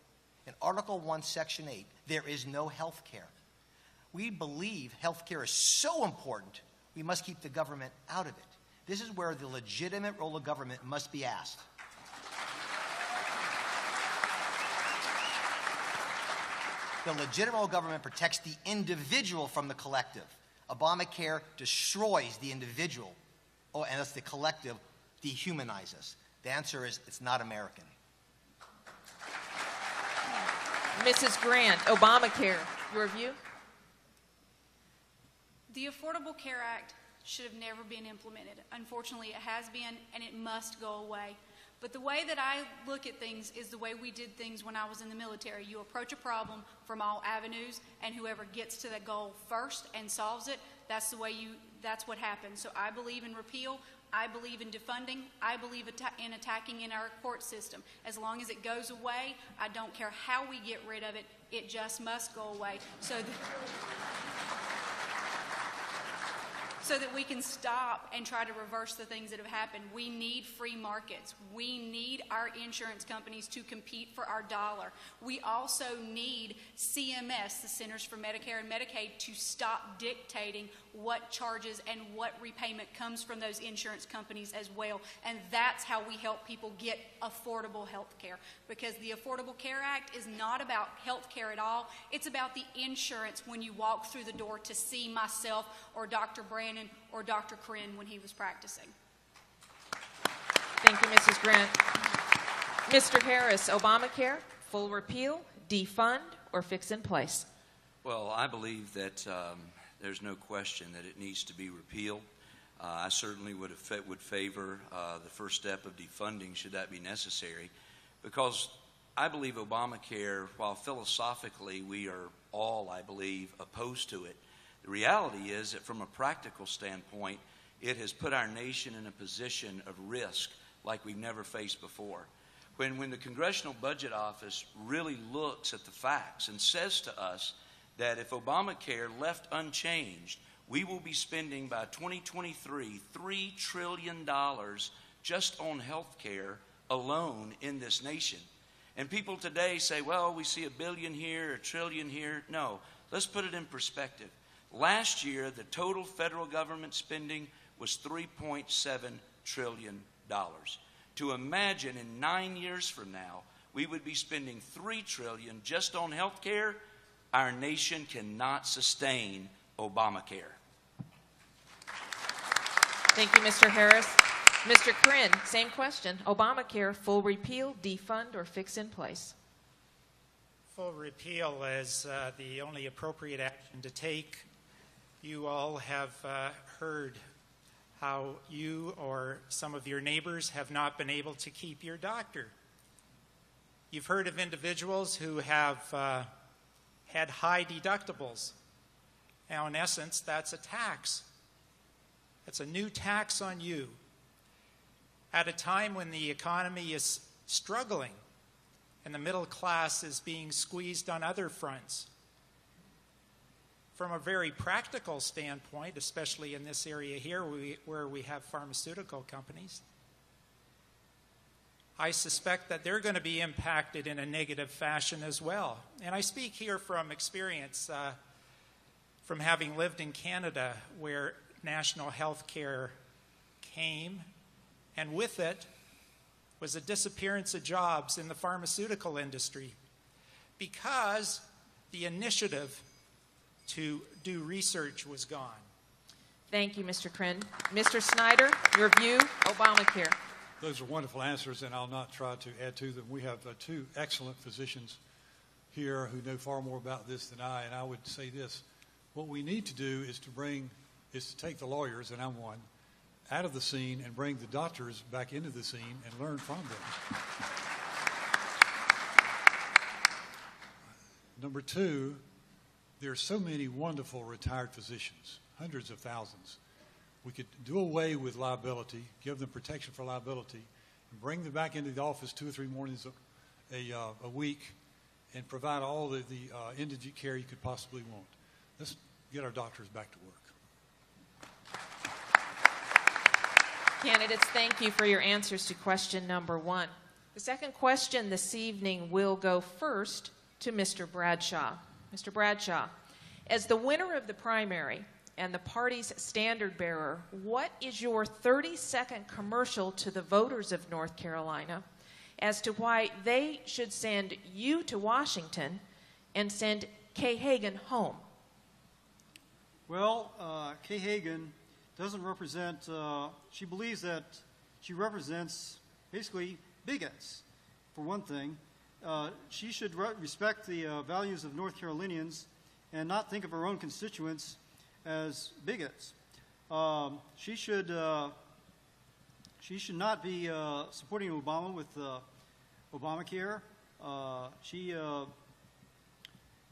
In Article 1, Section 8, there is no health care. We believe health care is so important, we must keep the government out of it. This is where the legitimate role of government must be asked. The legitimate role of government protects the individual from the collective. Obamacare destroys the individual, and thus the collective dehumanizes. The answer is it's not American. Mrs. Grant, Obamacare, your view? The Affordable Care Act should have never been implemented. Unfortunately, it has been, and it must go away. But the way that I look at things is the way we did things when I was in the military. You approach a problem from all avenues, and whoever gets to the goal first and solves it, that's what happens. So I believe in repeal. I believe in defunding. I believe in attacking in our court system. As long as it goes away, I don't care how we get rid of it. It just must go away so that we can stop and try to reverse the things that have happened. We need free markets. We need our insurance companies to compete for our dollar. We also need CMS, the Centers for Medicare and Medicaid, to stop dictating what charges and what repayment comes from those insurance companies as well. And that's how we help people get affordable health care. Because the Affordable Care Act is not about health care at all. It's about the insurance when you walk through the door to see myself or Dr. Brannon or Dr. Corinne when he was practicing. Thank you, Mrs. Grant. Mr. Harris, Obamacare, full repeal, defund, or fix in place? Well, I believe that there's no question that it needs to be repealed. I certainly would favor the first step of defunding, should that be necessary, because I believe Obamacare, while philosophically we are all, I believe, opposed to it, the reality is that from a practical standpoint, it has put our nation in a position of risk like we've never faced before. When the Congressional Budget Office really looks at the facts and says to us that if Obamacare left unchanged, we will be spending by 2023 $3 trillion just on health care alone in this nation. And people today say, well, we see $1 billion here, $1 trillion here. No, let's put it in perspective. Last year, the total federal government spending was $3.7 trillion. To imagine in 9 years from now, we would be spending $3 trillion just on health care, our nation cannot sustain Obamacare. Thank you, Mr. Harris. Mr. Corinne, same question. Obamacare, full repeal, defund, or fix in place? Full repeal is the only appropriate action to take. You all have heard how you or some of your neighbors have not been able to keep your doctor. You've heard of individuals who have had high deductibles. Now, in essence, that's a tax. It's a new tax on you at a time when the economy is struggling and the middle class is being squeezed on other fronts. From a very practical standpoint, especially in this area here where we have pharmaceutical companies, I suspect that they're going to be impacted in a negative fashion as well. And I speak here from experience, from having lived in Canada, where national health care came, and with it was a disappearance of jobs in the pharmaceutical industry because the initiative to do research was gone. Thank you, Mr. Krinn. Mr. Snyder, your view, Obamacare. Those are wonderful answers, and I'll not try to add to them. We have two excellent physicians here who know far more about this than I, and I would say this. What we need to do is to take the lawyers, and I'm one, out of the scene and bring the doctors back into the scene and learn from them. Number two, there are so many wonderful retired physicians, hundreds of thousands. We could do away with liability, give them protection for liability, and bring them back into the office 2 or 3 mornings a week and provide all the indigent care you could possibly want. Let's get our doctors back to work. Candidates, thank you for your answers to question number 1. The second question this evening will go first to Mr. Bradshaw. Mr. Bradshaw, as the winner of the primary and the party's standard bearer, what is your 30-second commercial to the voters of North Carolina as to why they should send you to Washington and send Kay Hagan home? Well, Kay Hagan doesn't represent, she believes that she represents basically bigots, for one thing. She should respect the values of North Carolinians and not think of her own constituents as bigots. She should not be supporting Obama with Obamacare.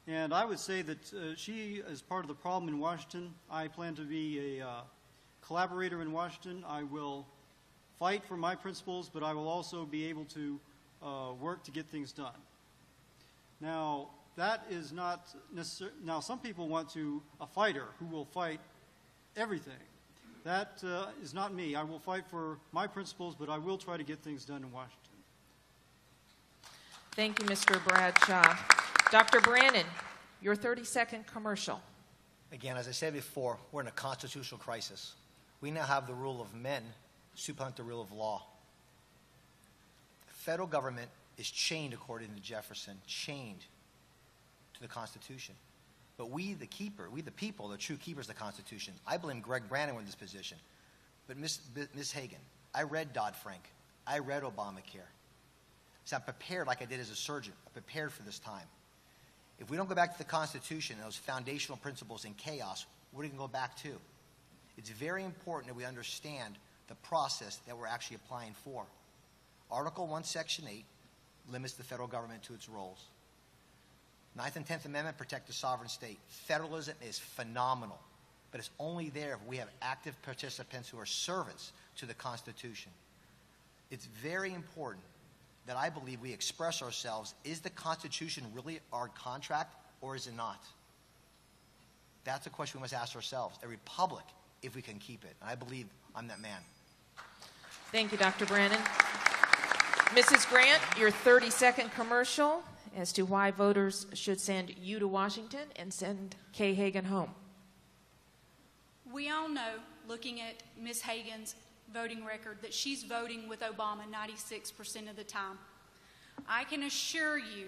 And I would say that she is part of the problem in Washington. I plan to be a collaborator in Washington. I will fight for my principles, but I will also be able to work to get things done. Now, that is not necessary. Now, some people want a fighter who will fight everything. That is not me. I will fight for my principles, but I will try to get things done in Washington. Thank you, Mr. Bradshaw. Dr. Brannon, your 30-second commercial. Again, as I said before, we're in a constitutional crisis. We now have the rule of men supplant the rule of law. The federal government is chained, according to Jefferson, chained to the Constitution. But we, the people, the true keepers of the Constitution. I blame Greg Brannon in this position. But Ms. Hagan, I read Dodd-Frank. I read Obamacare. So I'm prepared like I did as a surgeon. I'm prepared for this time. If we don't go back to the Constitution and those foundational principles in chaos, what are we going to go back to? It's very important that we understand the process that we're actually applying for. Article 1, Section 8 limits the federal government to its roles. 9th and 10th Amendment protect the sovereign state. Federalism is phenomenal, but it's only there if we have active participants who are servants to the Constitution. It's very important that I believe we express ourselves. Is the Constitution really our contract, or is it not? That's a question we must ask ourselves. A republic, if we can keep it. And I believe I'm that man. Thank you, Dr. Brannon. Mrs. Grant, your 30-second commercial as to why voters should send you to Washington and send Kay Hagan home. We all know, looking at Ms. Hagan's voting record, that she's voting with Obama 96% of the time. I can assure you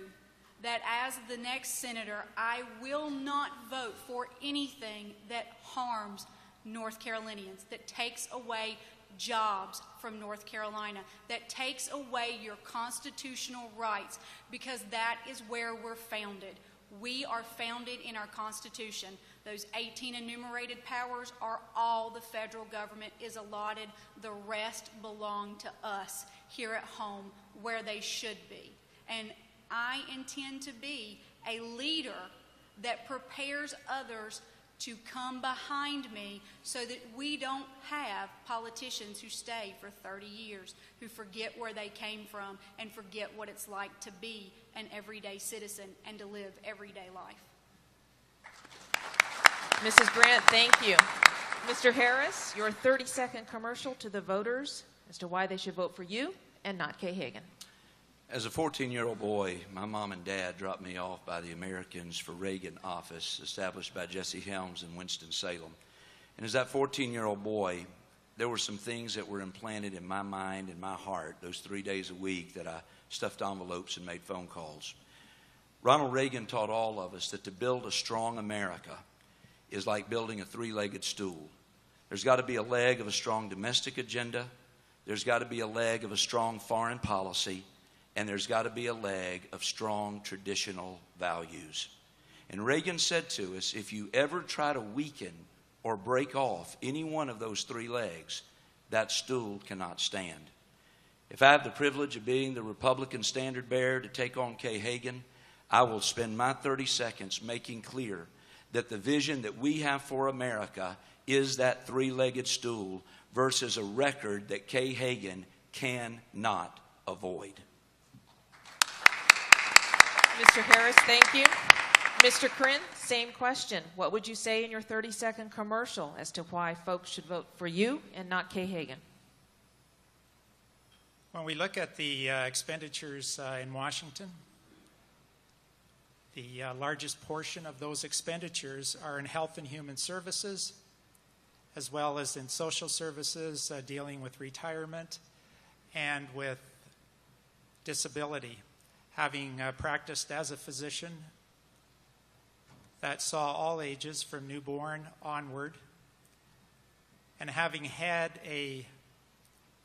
that as the next senator, I will not vote for anything that harms North Carolinians, that takes away jobs from North Carolina, that takes away your constitutional rights, because that is where we're founded. We are founded in our Constitution. Those 18 enumerated powers are all the federal government is allotted. The rest belong to us here at home, where they should be. And I intend to be a leader that prepares others to come behind me, so that we don't have politicians who stay for 30 years, who forget where they came from and forget what it's like to be an everyday citizen and to live everyday life. Mrs. Grant, thank you. Mr. Harris, your 30-second commercial to the voters as to why they should vote for you and not Kay Hagan. As a 14-year-old boy, my mom and dad dropped me off by the Americans for Reagan office established by Jesse Helms in Winston-Salem. And as that 14-year-old boy, there were some things that were implanted in my mind and my heart those 3 days a week that I stuffed envelopes and made phone calls. Ronald Reagan taught all of us that to build a strong America is like building a three-legged stool. There's got to be a leg of a strong domestic agenda, there's got to be a leg of a strong foreign policy, and there's got to be a leg of strong traditional values. And Reagan said to us, if you ever try to weaken or break off any one of those three legs, that stool cannot stand. If I have the privilege of being the Republican standard bearer to take on Kay Hagan, I will spend my 30 seconds making clear that the vision that we have for America is that three-legged stool versus a record that Kay Hagan cannot avoid. Mr. Harris, thank you. Mr. Krin, same question. What would you say in your 30-second commercial as to why folks should vote for you and not Kay Hagan? When we look at the expenditures in Washington, the largest portion of those expenditures are in health and human services, as well as in social services, dealing with retirement and with disability. Having practiced as a physician that saw all ages from newborn onward, and having had a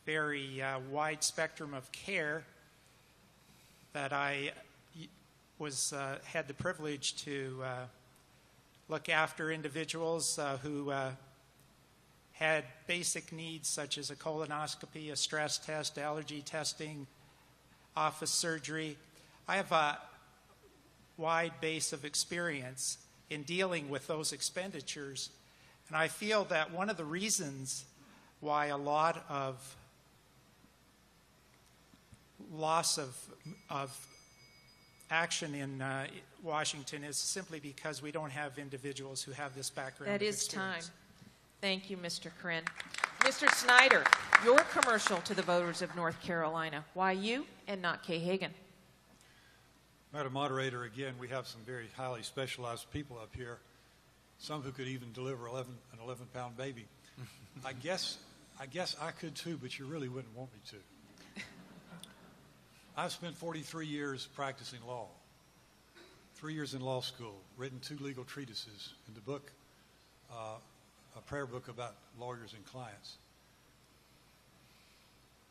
very wide spectrum of care that I had the privilege to look after individuals who had basic needs such as a colonoscopy, a stress test, allergy testing, office surgery. I have a wide base of experience in dealing with those expenditures, and I feel that one of the reasons why a lot of loss of action in Washington is simply because we don't have individuals who have this background. That of is experience. time. Thank you, Mr. Krin. Mr. Snyder, your commercial to the voters of North Carolina. Why you and not Kay Hagan? Madam Moderator, again, we have some very highly specialized people up here, some who could even deliver an 11-pound baby. I guess I could too, but you really wouldn't want me to. I've spent 43 years practicing law, 3 years in law school, written 2 legal treatises, and the book, a prayer book about lawyers and clients.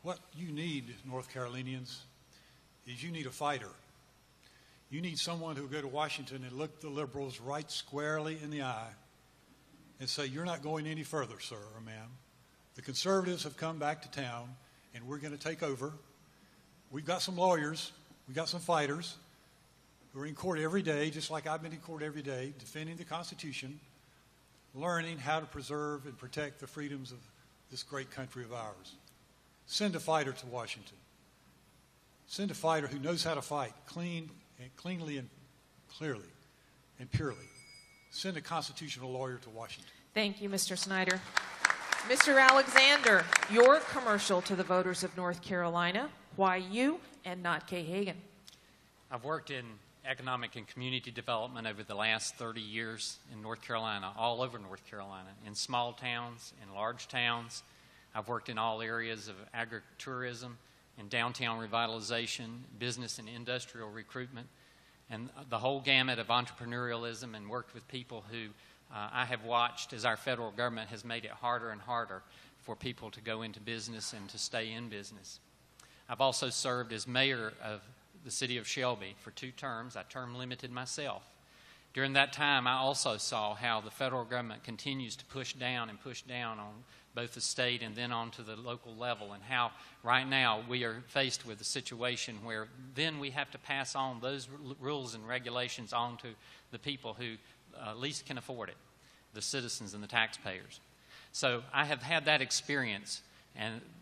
What you need, North Carolinians, is you need a fighter. You need someone who will go to Washington and look the liberals right squarely in the eye and say, you're not going any further, sir or ma'am. The conservatives have come back to town, and we're going to take over. We've got some lawyers. We've got some fighters who are in court every day, just like I've been in court every day, defending the Constitution, learning how to preserve and protect the freedoms of this great country of ours. Send a fighter to Washington. Send a fighter who knows how to fight cleanly and clearly and purely. Send a constitutional lawyer to Washington. Thank you, Mr. Snyder. Mr. Alexander, your commercial to the voters of North Carolina. Why you and not Kay Hagan? I've worked in economic and community development over the last 30 years in North Carolina, all over North Carolina, in small towns, in large towns. I've worked in all areas of agritourism, in downtown revitalization, business and industrial recruitment, and the whole gamut of entrepreneurialism, and worked with people who I have watched as our federal government has made it harder and harder for people to go into business and to stay in business. I've also served as mayor of the city of Shelby for 2 terms. I term limited myself. During that time, I also saw how the federal government continues to push down on both the state and then on to the local level, and how right now we are faced with a situation where then we have to pass on those rules and regulations on to the people who least can afford it, the citizens and the taxpayers. So I have had that experience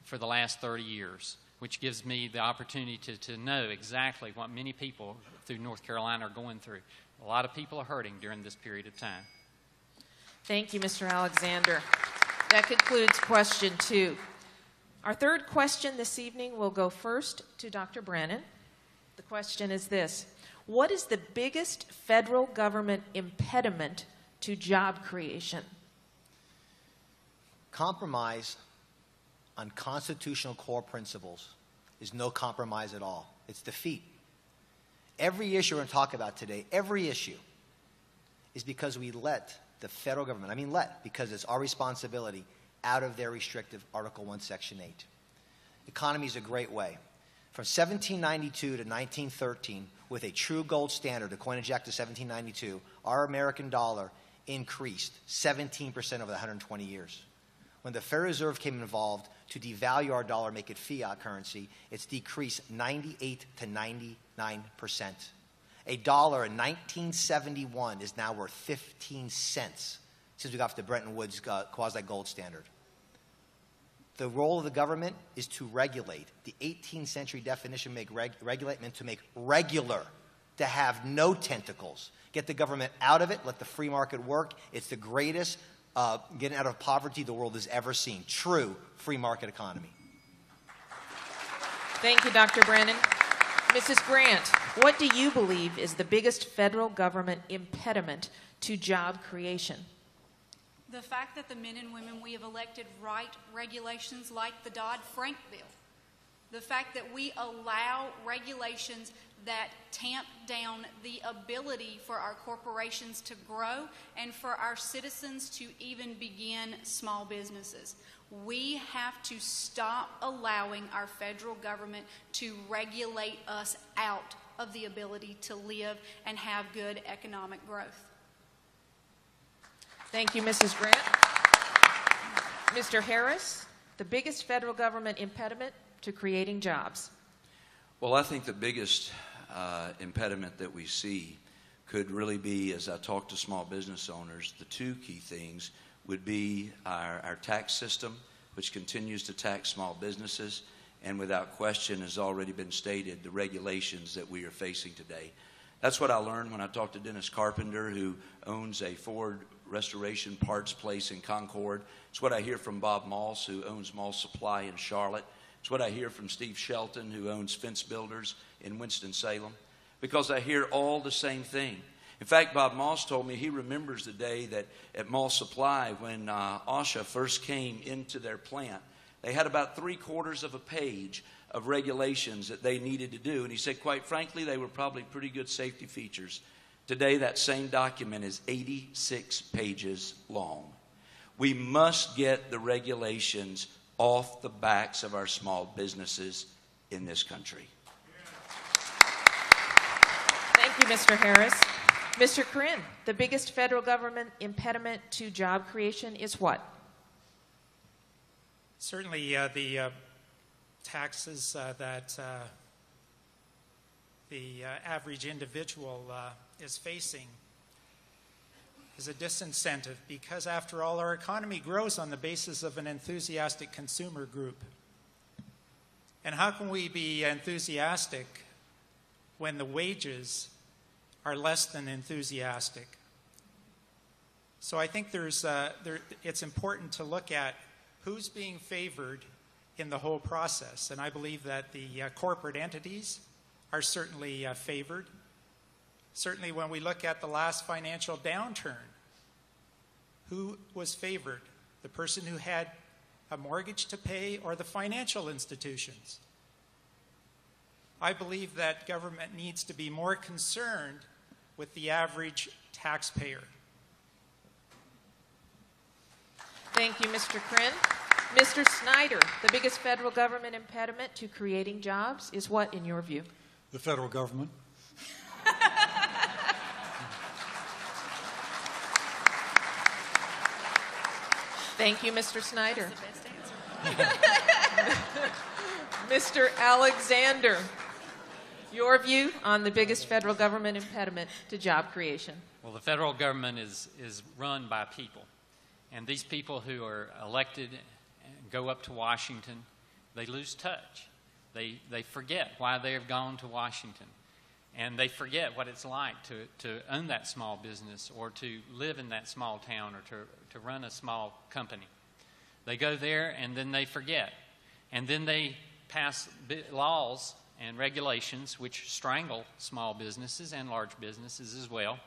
for the last 30 years, which gives me the opportunity to know exactly what many people through North Carolina are going through. A lot of people are hurting during this period of time. Thank you, Mr. Alexander. That concludes question 2. Our third question this evening will go first to Dr. Brannon. The question is this: what is the biggest federal government impediment to job creation? Compromise on constitutional core principles is no compromise at all. It's defeat. Every issue we're going to talk about today, every issue, is because we let the federal government, because it's our responsibility, out of their restrictive Article 1, Section 8. Economy is a great way. From 1792 to 1913, with a true gold standard, a coinage act of 1792, our American dollar increased 17% over the 120 years. When the Federal Reserve came involved to devalue our dollar, make it fiat currency, it's decreased 98 to 99%. A dollar in 1971 is now worth 15 cents since we got off the Bretton Woods quasi-gold standard. The role of the government is to regulate. The 18th century definition regulate meant to make regular, to have no tentacles. Get the government out of it, let the free market work. It's the greatest getting out of poverty the world has ever seen. True free market economy. Thank you, Dr. Brannon. Mrs. Grant, what do you believe is the biggest federal government impediment to job creation? The fact that the men and women we have elected write regulations like the Dodd-Frank bill. The fact that we allow regulations that tamp down the ability for our corporations to grow and for our citizens to even begin small businesses. We have to stop allowing our federal government to regulate us out of the ability to live and have good economic growth. Thank you, Mrs. Grant. Mr. Harris, the biggest federal government impediment to creating jobs. Well, I think the biggest impediment that we see could really be, as I talk to small business owners, the two key things would be our tax system, which continues to tax small businesses, and without question, has already been stated, the regulations that we are facing today. That's what I learned when I talked to Dennis Carpenter, who owns a Ford restoration parts place in Concord. It's what I hear from Bob Moss, who owns Moss Supply in Charlotte. It's what I hear from Steve Shelton, who owns Fence Builders in Winston-Salem, because I hear all the same thing. In fact, Bob Moss told me he remembers the day that at Moss Supply, when OSHA first came into their plant, they had about 3/4 of a page of regulations that they needed to do. And he said, quite frankly, they were probably pretty good safety features. Today, that same document is 86 pages long. We must get the regulations off the backs of our small businesses in this country. Thank you, Mr. Harris. Mr. Corinne, the biggest federal government impediment to job creation is what? Certainly the taxes that the average individual is facing is a disincentive, because after all, our economy grows on the basis of an enthusiastic consumer group. And how can we be enthusiastic when the wages are less than enthusiastic? So I think it's important to look at who's being favored in the whole process. And I believe that the corporate entities are certainly favored. Certainly when we look at the last financial downturn, who was favored? The person who had a mortgage to pay or the financial institutions? I believe that government needs to be more concerned with the average taxpayer. Thank you, Mr. Corinne. Mr. Snyder, the biggest federal government impediment to creating jobs is what, in your view? The federal government. Thank you, Mr. Snyder. That's the best answer. Mr. Alexander, your view on the biggest federal government impediment to job creation? Well, the federal government is run by people. And these people who are elected and go up to Washington, they lose touch. They forget why they have gone to Washington. And they forget what it's like to own that small business or to live in that small town or to run a small company. They go there and then they forget. And then they pass laws and regulations which strangle small businesses and large businesses as well.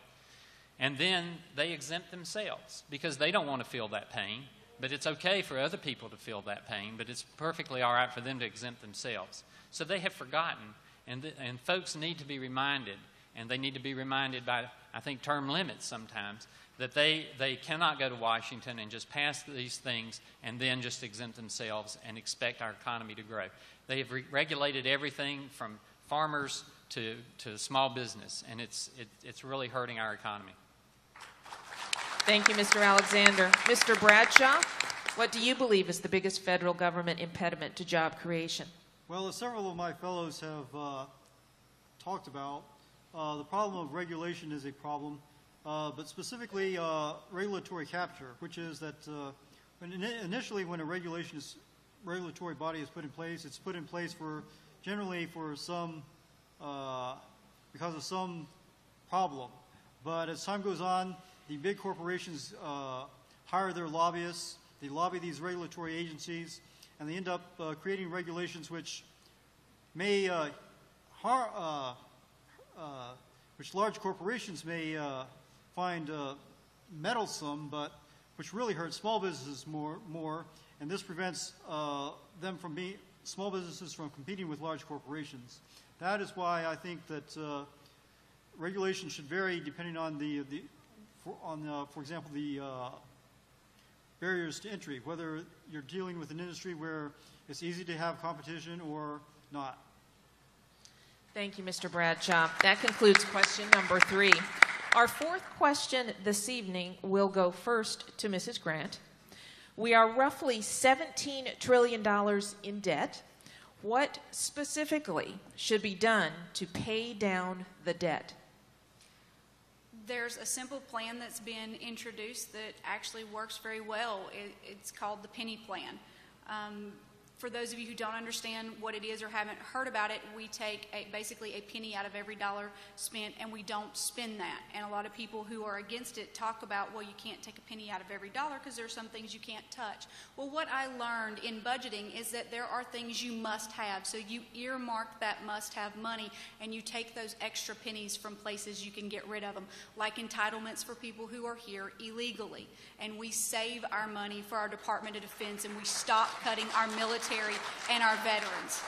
And then they exempt themselves because they don't want to feel that pain. But it's okay for other people to feel that pain, but it's perfectly all right for them to exempt themselves. So they have forgotten, and folks need to be reminded, and they need to be reminded by, I think, term limits sometimes, that they cannot go to Washington and just pass these things and then just exempt themselves and expect our economy to grow. They have regulated everything from farmers to small business, and it's really hurting our economy. Thank you, Mr. Alexander. Mr. Bradshaw, what do you believe is the biggest federal government impediment to job creation? Well, as several of my fellows have talked about, the problem of regulation is a problem, but specifically regulatory capture, which is that initially when a regulatory body is put in place, it's put in place generally for some, because of some problem. But as time goes on, the big corporations hire their lobbyists, they lobby these regulatory agencies, and they end up creating regulations which may which large corporations may find meddlesome, but which really hurt small businesses more, and this prevents small businesses from competing with large corporations. That is why I think that regulation should vary depending on for example, the barriers to entry, whether you're dealing with an industry where it's easy to have competition or not. Thank you, Mr. Bradshaw. That concludes question number 3. Our fourth question this evening will go first to Mrs. Grant. We are roughly $17 trillion in debt. What specifically should be done to pay down the debt? There's a simple plan that's been introduced that actually works very well. It's called the penny plan. For those of you who don't understand what it is or haven't heard about it, we take basically a penny out of every dollar spent, and we don't spend that. And a lot of people who are against it talk about, well, you can't take a penny out of every dollar because there are some things you can't touch. Well, what I learned in budgeting is that there are things you must have. So you earmark that must-have money, and you take those extra pennies from places you can get rid of them, like entitlements for people who are here illegally. And we save our money for our Department of Defense, and we stop cutting our military and our veterans.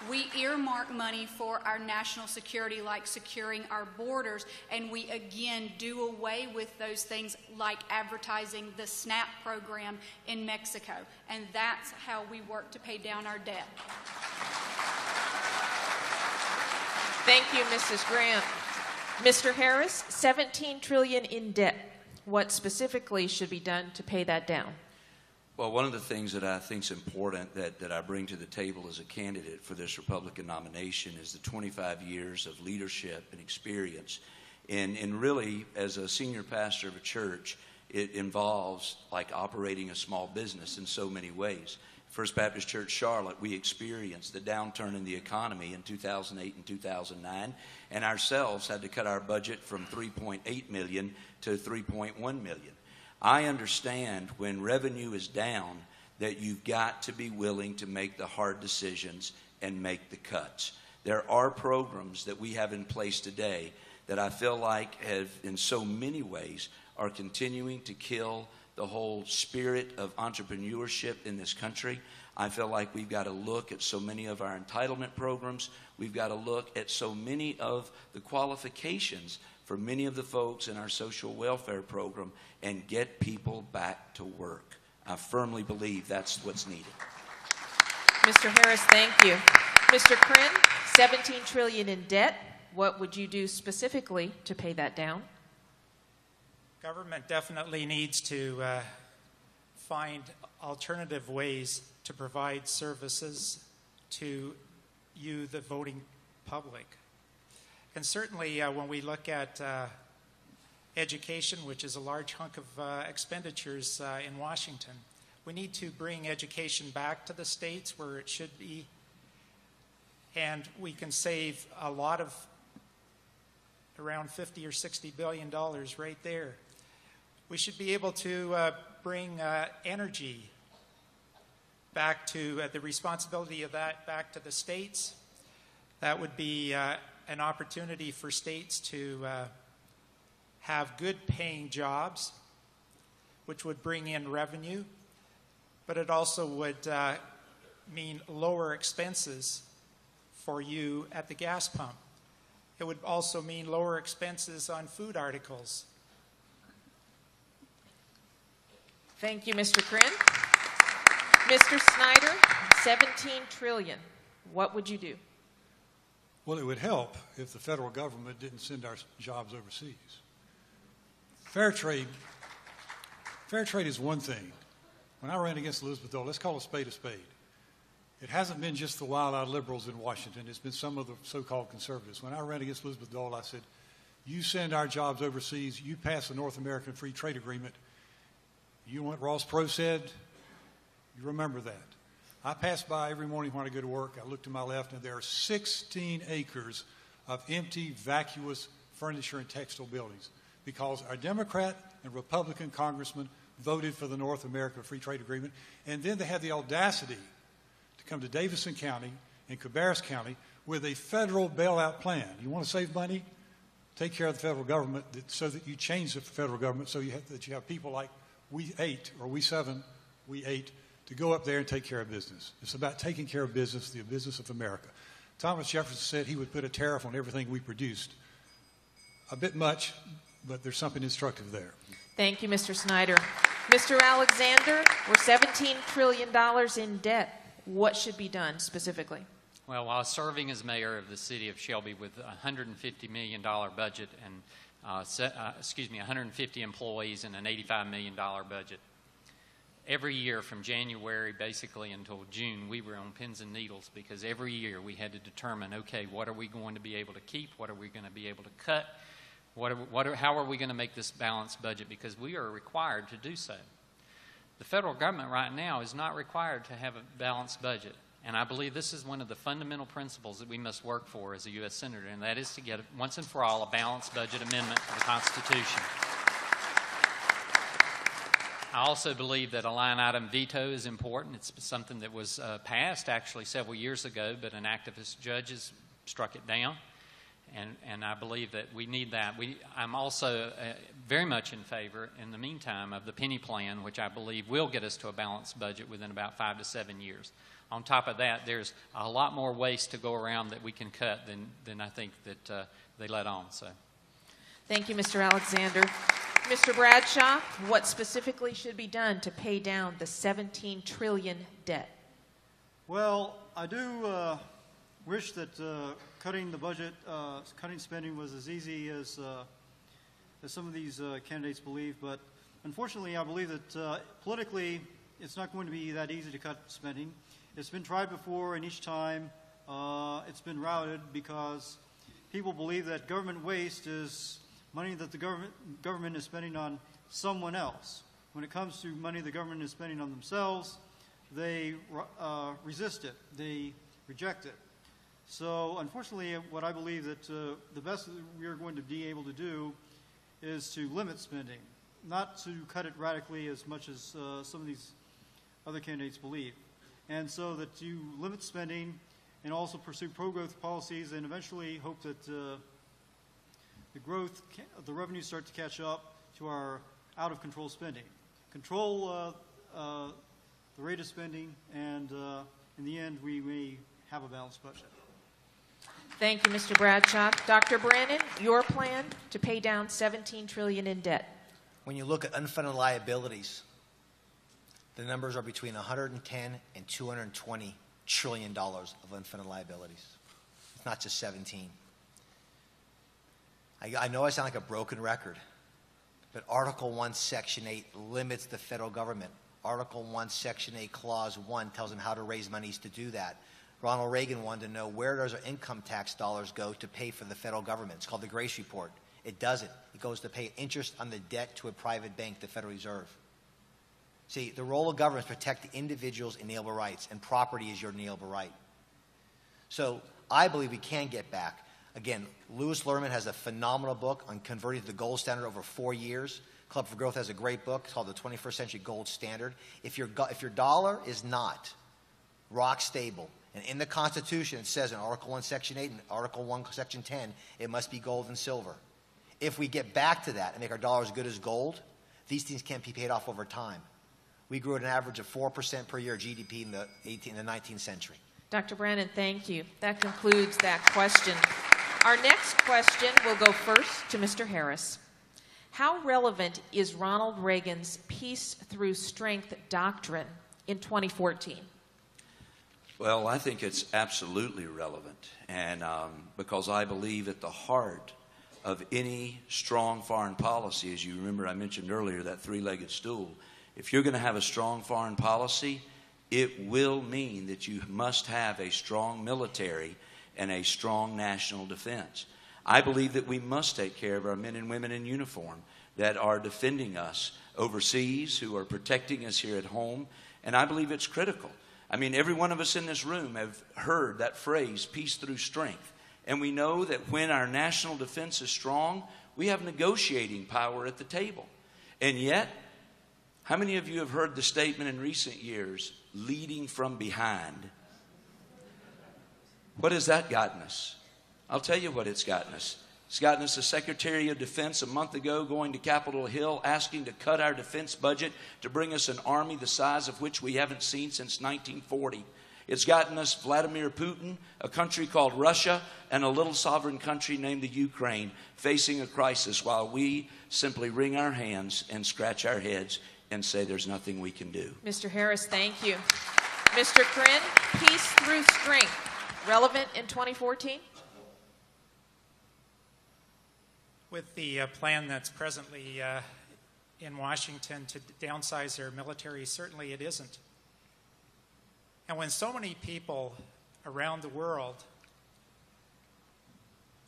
We earmark money for our national security, like securing our borders, and we again do away with those things like advertising the SNAP program in Mexico. And that's how we work to pay down our debt. Thank you, Mrs. Grant. Mr. Harris, $17 trillion in debt. What specifically should be done to pay that down? Well, one of the things that I think is important that I bring to the table as a candidate for this Republican nomination is the 25 years of leadership and experience. And really, as a senior pastor of a church, it involves like operating a small business in so many ways. First Baptist Church Charlotte, we experienced the downturn in the economy in 2008 and 2009, and ourselves had to cut our budget from $3.8 million to $3.1 million. I understand when revenue is down that you've got to be willing to make the hard decisions and make the cuts. There are programs that we have in place today that I feel like have, in so many ways, are continuing to kill the whole spirit of entrepreneurship in this country. I feel like we've got to look at so many of our entitlement programs. We've got to look at so many of the qualifications for many of the folks in our social welfare program and get people back to work. I firmly believe that's what's needed. Mr. Harris, thank you. Mr. Krinn, $17 trillion in debt. What would you do specifically to pay that down? Government definitely needs to find alternative ways to provide services to you, the voting public. And certainly when we look at education, which is a large hunk of expenditures in Washington, we need to bring education back to the states where it should be, and we can save a lot of, around $50 or $60 billion right there. We should be able to bring energy back to the responsibility of that back to the states. That would be an opportunity for states to have good paying jobs, which would bring in revenue, but it also would mean lower expenses for you at the gas pump. It would also mean lower expenses on food articles. Thank you, Mr. Krinn. Mr. Snyder, $17 trillion. What would you do? Well, it would help if the federal government didn't send our jobs overseas. Fair trade is one thing. When I ran against Elizabeth Dole, let's call a spade a spade. It hasn't been just the wild-eyed liberals in Washington. It's been some of the so-called conservatives. When I ran against Elizabeth Dole, I said, you send our jobs overseas, you pass the North American Free Trade Agreement. You know what Ross Perot said? You remember that. I pass by every morning when I go to work. I look to my left, and there are 16 acres of empty, vacuous furniture and textile buildings because our Democrat and Republican congressmen voted for the North American Free Trade Agreement, and then they had the audacity to come to Davidson County and Cabarrus County with a federal bailout plan. You want to save money? Take care of the federal government so that you change the federal government so that you have people like we 8 or we 7, we 8, to go up there and take care of business. It's about taking care of business, the business of America. Thomas Jefferson said he would put a tariff on everything we produced. A bit much, but there's something instructive there. Thank you, Mr. Snyder. Mr. Alexander, we're $17 trillion in debt. What should be done specifically? Well, while serving as mayor of the city of Shelby with a $150 million budget and 150 employees and an $85 million budget, every year from January basically until June, we were on pins and needles because every year we had to determine, okay, what are we going to be able to keep? What are we going to be able to cut? How are we going to make this balanced budget? Because we are required to do so. The federal government right now is not required to have a balanced budget. And I believe this is one of the fundamental principles that we must work for as a U.S. Senator, and that is to get, once and for all, a balanced budget amendment to the Constitution. I also believe that a line item veto is important. It's something that was passed actually several years ago, but an activist judge has struck it down. And I believe that we need that. I'm also very much in favor, in the meantime, of the penny plan, which I believe will get us to a balanced budget within about 5 to 7 years. On top of that, there's a lot more waste to go around that we can cut than I think that they let on. So, thank you, Mr. Alexander. Mr. Bradshaw, what specifically should be done to pay down the $17 trillion debt? Well, I do wish that cutting the budget, cutting spending was as easy as some of these candidates believe. But unfortunately, I believe that politically, it's not going to be that easy to cut spending. It's been tried before, and each time it's been routed because people believe that government waste is money that the government is spending on someone else. When it comes to money the government is spending on themselves, they resist it. They reject it. So unfortunately, what I believe that the best that we are going to be able to do is to limit spending, not to cut it radically as much as some of these other candidates believe. And so that you limit spending and also pursue pro-growth policies and eventually hope that the revenues start to catch up to our out-of-control spending. Control the rate of spending, and in the end, we may have a balanced budget. Thank you, Mr. Bradshaw. Dr. Brannon, your plan to pay down $17 trillion in debt. When you look at unfunded liabilities, the numbers are between $110 and $220 trillion of unfunded liabilities. It's not just 17. I know I sound like a broken record, but Article 1, Section 8 limits the federal government. Article 1, Section 8, Clause 1 tells them how to raise monies to do that. Ronald Reagan wanted to know where does our income tax dollars go to pay for the federal government. It's called the Grace Report. It doesn't. It goes to pay interest on the debt to a private bank, the Federal Reserve. See, the role of government is to protect the individual's inalienable rights, and property is your inalienable right. So I believe we can get back. Again, Louis Lerman has a phenomenal book on converting to the gold standard over 4 years. Club for Growth has a great book called The 21st Century Gold Standard. If your dollar is not rock stable. And in the Constitution, it says in Article 1, Section 8 and Article 1, Section 10, it must be gold and silver. If we get back to that and make our dollar as good as gold, these things can't be paid off over time. We grew at an average of 4% per year GDP in the 19th century. Dr. Brannon, thank you. That concludes that question. Our next question will go first to Mr. Harris. How relevant is Ronald Reagan's Peace Through Strength doctrine in 2014? Well, I think it's absolutely relevant, and because I believe at the heart of any strong foreign policy, as you remember I mentioned earlier, that three-legged stool, if you're going to have a strong foreign policy, it will mean that you must have a strong military and a strong national defense. I believe that we must take care of our men and women in uniform that are defending us overseas, who are protecting us here at home, and I believe it's critical. I mean, every one of us in this room have heard that phrase, peace through strength. And we know that when our national defense is strong, we have negotiating power at the table. And yet, how many of you have heard the statement in recent years, leading from behind? What has that gotten us? I'll tell you what it's gotten us. It's gotten us the Secretary of Defense a month ago going to Capitol Hill asking to cut our defense budget to bring us an army the size of which we haven't seen since 1940. It's gotten us Vladimir Putin, a country called Russia, and a little sovereign country named the Ukraine facing a crisis while we simply wring our hands and scratch our heads and say there's nothing we can do. Mr. Harris, thank you. Mr. Krinn, Peace Through Strength, relevant in 2014? With the plan that's presently in Washington to downsize their military, certainly it isn't. And when so many people around the world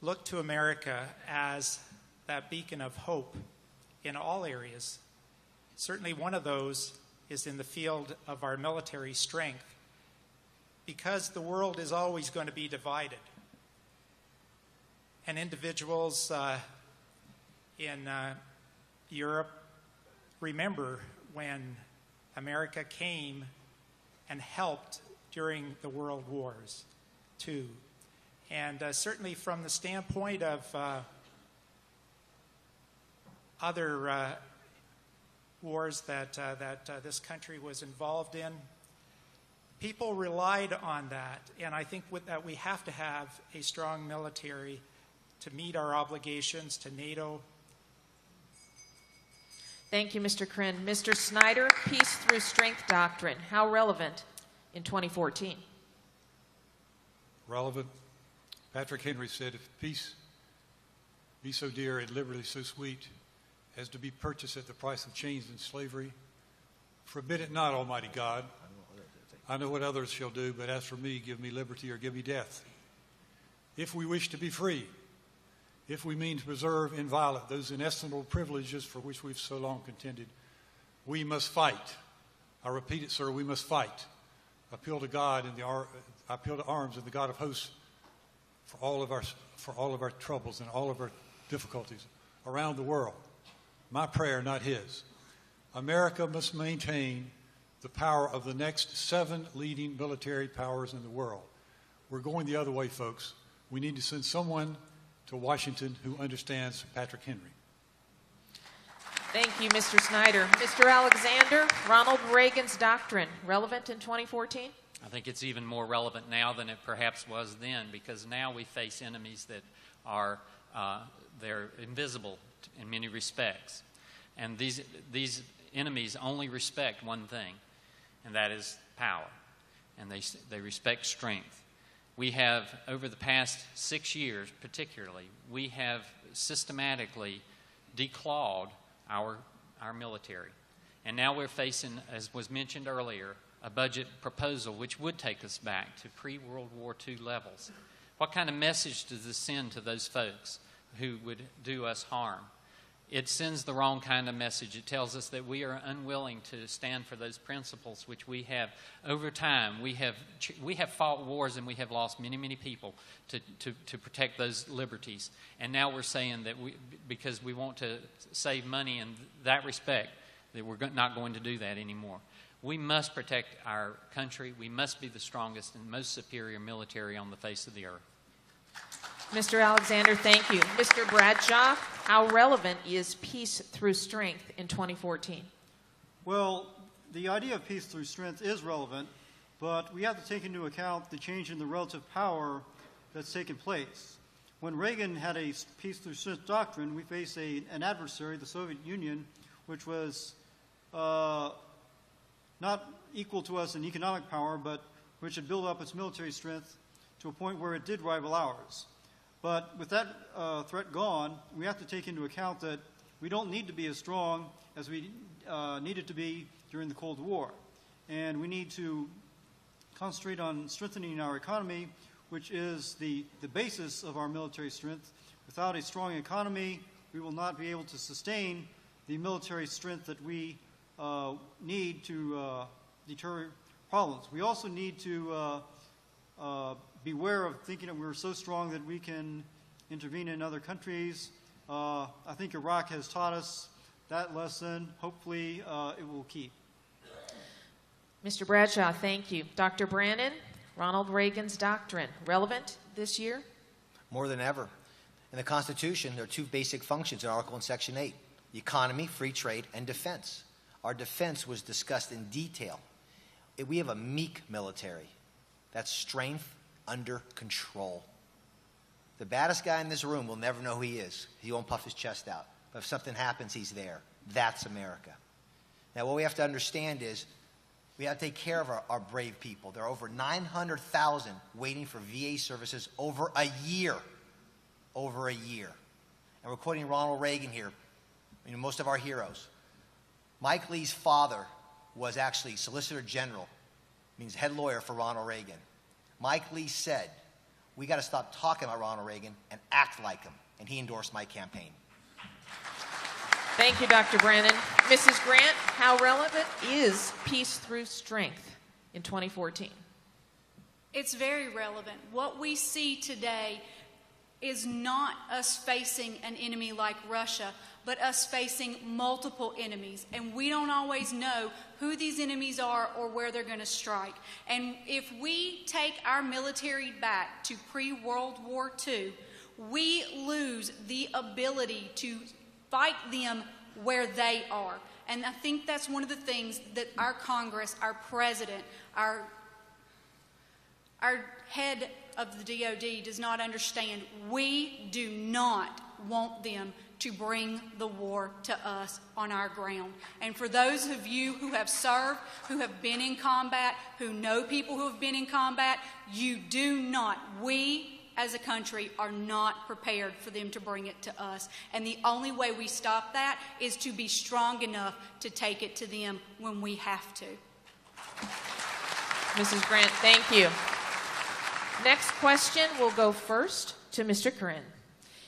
look to America as that beacon of hope in all areas, certainly one of those is in the field of our military strength, because the world is always going to be divided. And individuals in Europe remember when America came and helped during the world wars too. And certainly from the standpoint of other wars that this country was involved in, people relied on that. And I think that we have to have a strong military to meet our obligations to NATO. Thank you, Mr. Krinn. Mr. Snyder, Peace Through Strength doctrine, how relevant in 2014? Relevant. Patrick Henry said, if peace be so dear and liberty so sweet as to be purchased at the price of chains and slavery, forbid it not, Almighty God. I know what others shall do, but as for me, give me liberty or give me death. If we wish to be free, if we mean to preserve inviolate those inestimable privileges for which we've so long contended, we must fight. I repeat it, sir, we must fight. Appeal to God and appeal to arms and the God of hosts for all of our troubles and all of our difficulties around the world. My prayer, not his. America must maintain the power of the next 7 leading military powers in the world. We're going the other way, folks. We need to send someone to Washington who understands Patrick Henry. Thank you, Mr. Snyder. Mr. Alexander, Ronald Reagan's doctrine, relevant in 2014? I think it's even more relevant now than it perhaps was then, because now we face enemies that are they're invisible in many respects. And these enemies only respect one thing, and that is power. And they respect strength. We have, over the past 6 years particularly, we have systematically declawed our military. And now we're facing, as was mentioned earlier, a budget proposal which would take us back to pre-World War II levels. What kind of message does this send to those folks who would do us harm? It sends the wrong kind of message. It tells us that we are unwilling to stand for those principles which we have over time. We have fought wars and we have lost many, many people to protect those liberties. And now we're saying that because we want to save money in that respect, that we're not going to do that anymore. We must protect our country. We must be the strongest and most superior military on the face of the earth. Mr. Alexander, thank you. Mr. Bradshaw, how relevant is peace through strength in 2014? Well, the idea of peace through strength is relevant, but we have to take into account the change in the relative power that's taken place. When Reagan had a peace through strength doctrine, we faced an adversary, the Soviet Union, which was not equal to us in economic power, but which had built up its military strength to a point where it did rival ours. But with that threat gone, we have to take into account that we don't need to be as strong as we needed to be during the Cold War. And we need to concentrate on strengthening our economy, which is the basis of our military strength. Without a strong economy, we will not be able to sustain the military strength that we need to deter problems. We also need to beware of thinking that we're so strong that we can intervene in other countries. I think Iraq has taught us that lesson. Hopefully, it will keep. Mr. Bradshaw, thank you. Dr. Brannon, Ronald Reagan's doctrine, relevant this year? More than ever. In the Constitution, there are two basic functions in Article and Section 8, the economy, free trade, and defense. Our defense was discussed in detail. We have a meek military. That's strength under control. The baddest guy in this room will never know who he is. He won't puff his chest out. But if something happens, he's there. That's America. Now, what we have to understand is we have to take care of our brave people. There are over 900,000 waiting for VA services over a year. Over a year. And we're quoting Ronald Reagan here. You know, most of our heroes. Mike Lee's father was actually Solicitor General, means head lawyer for Ronald Reagan. Mike Lee said, we got to stop talking about Ronald Reagan and act like him. And he endorsed my campaign. Thank you, Dr. Brannon. Mrs. Grant, how relevant is peace through strength in 2014? It's very relevant. What we see today is not us facing an enemy like Russia, but us facing multiple enemies. And we don't always know who these enemies are or where they're going to strike. And if we take our military back to pre-World War II, we lose the ability to fight them where they are. And I think that's one of the things that our Congress, our president, our head of the DOD does not understand. We do not want them to bring the war to us on our ground. And for those of you who have served, who have been in combat, who know people who have been in combat, you do not, we as a country are not prepared for them to bring it to us. And the only way we stop that is to be strong enough to take it to them when we have to. Mrs. Grant, thank you. Next question will go first to Mr. Corinne.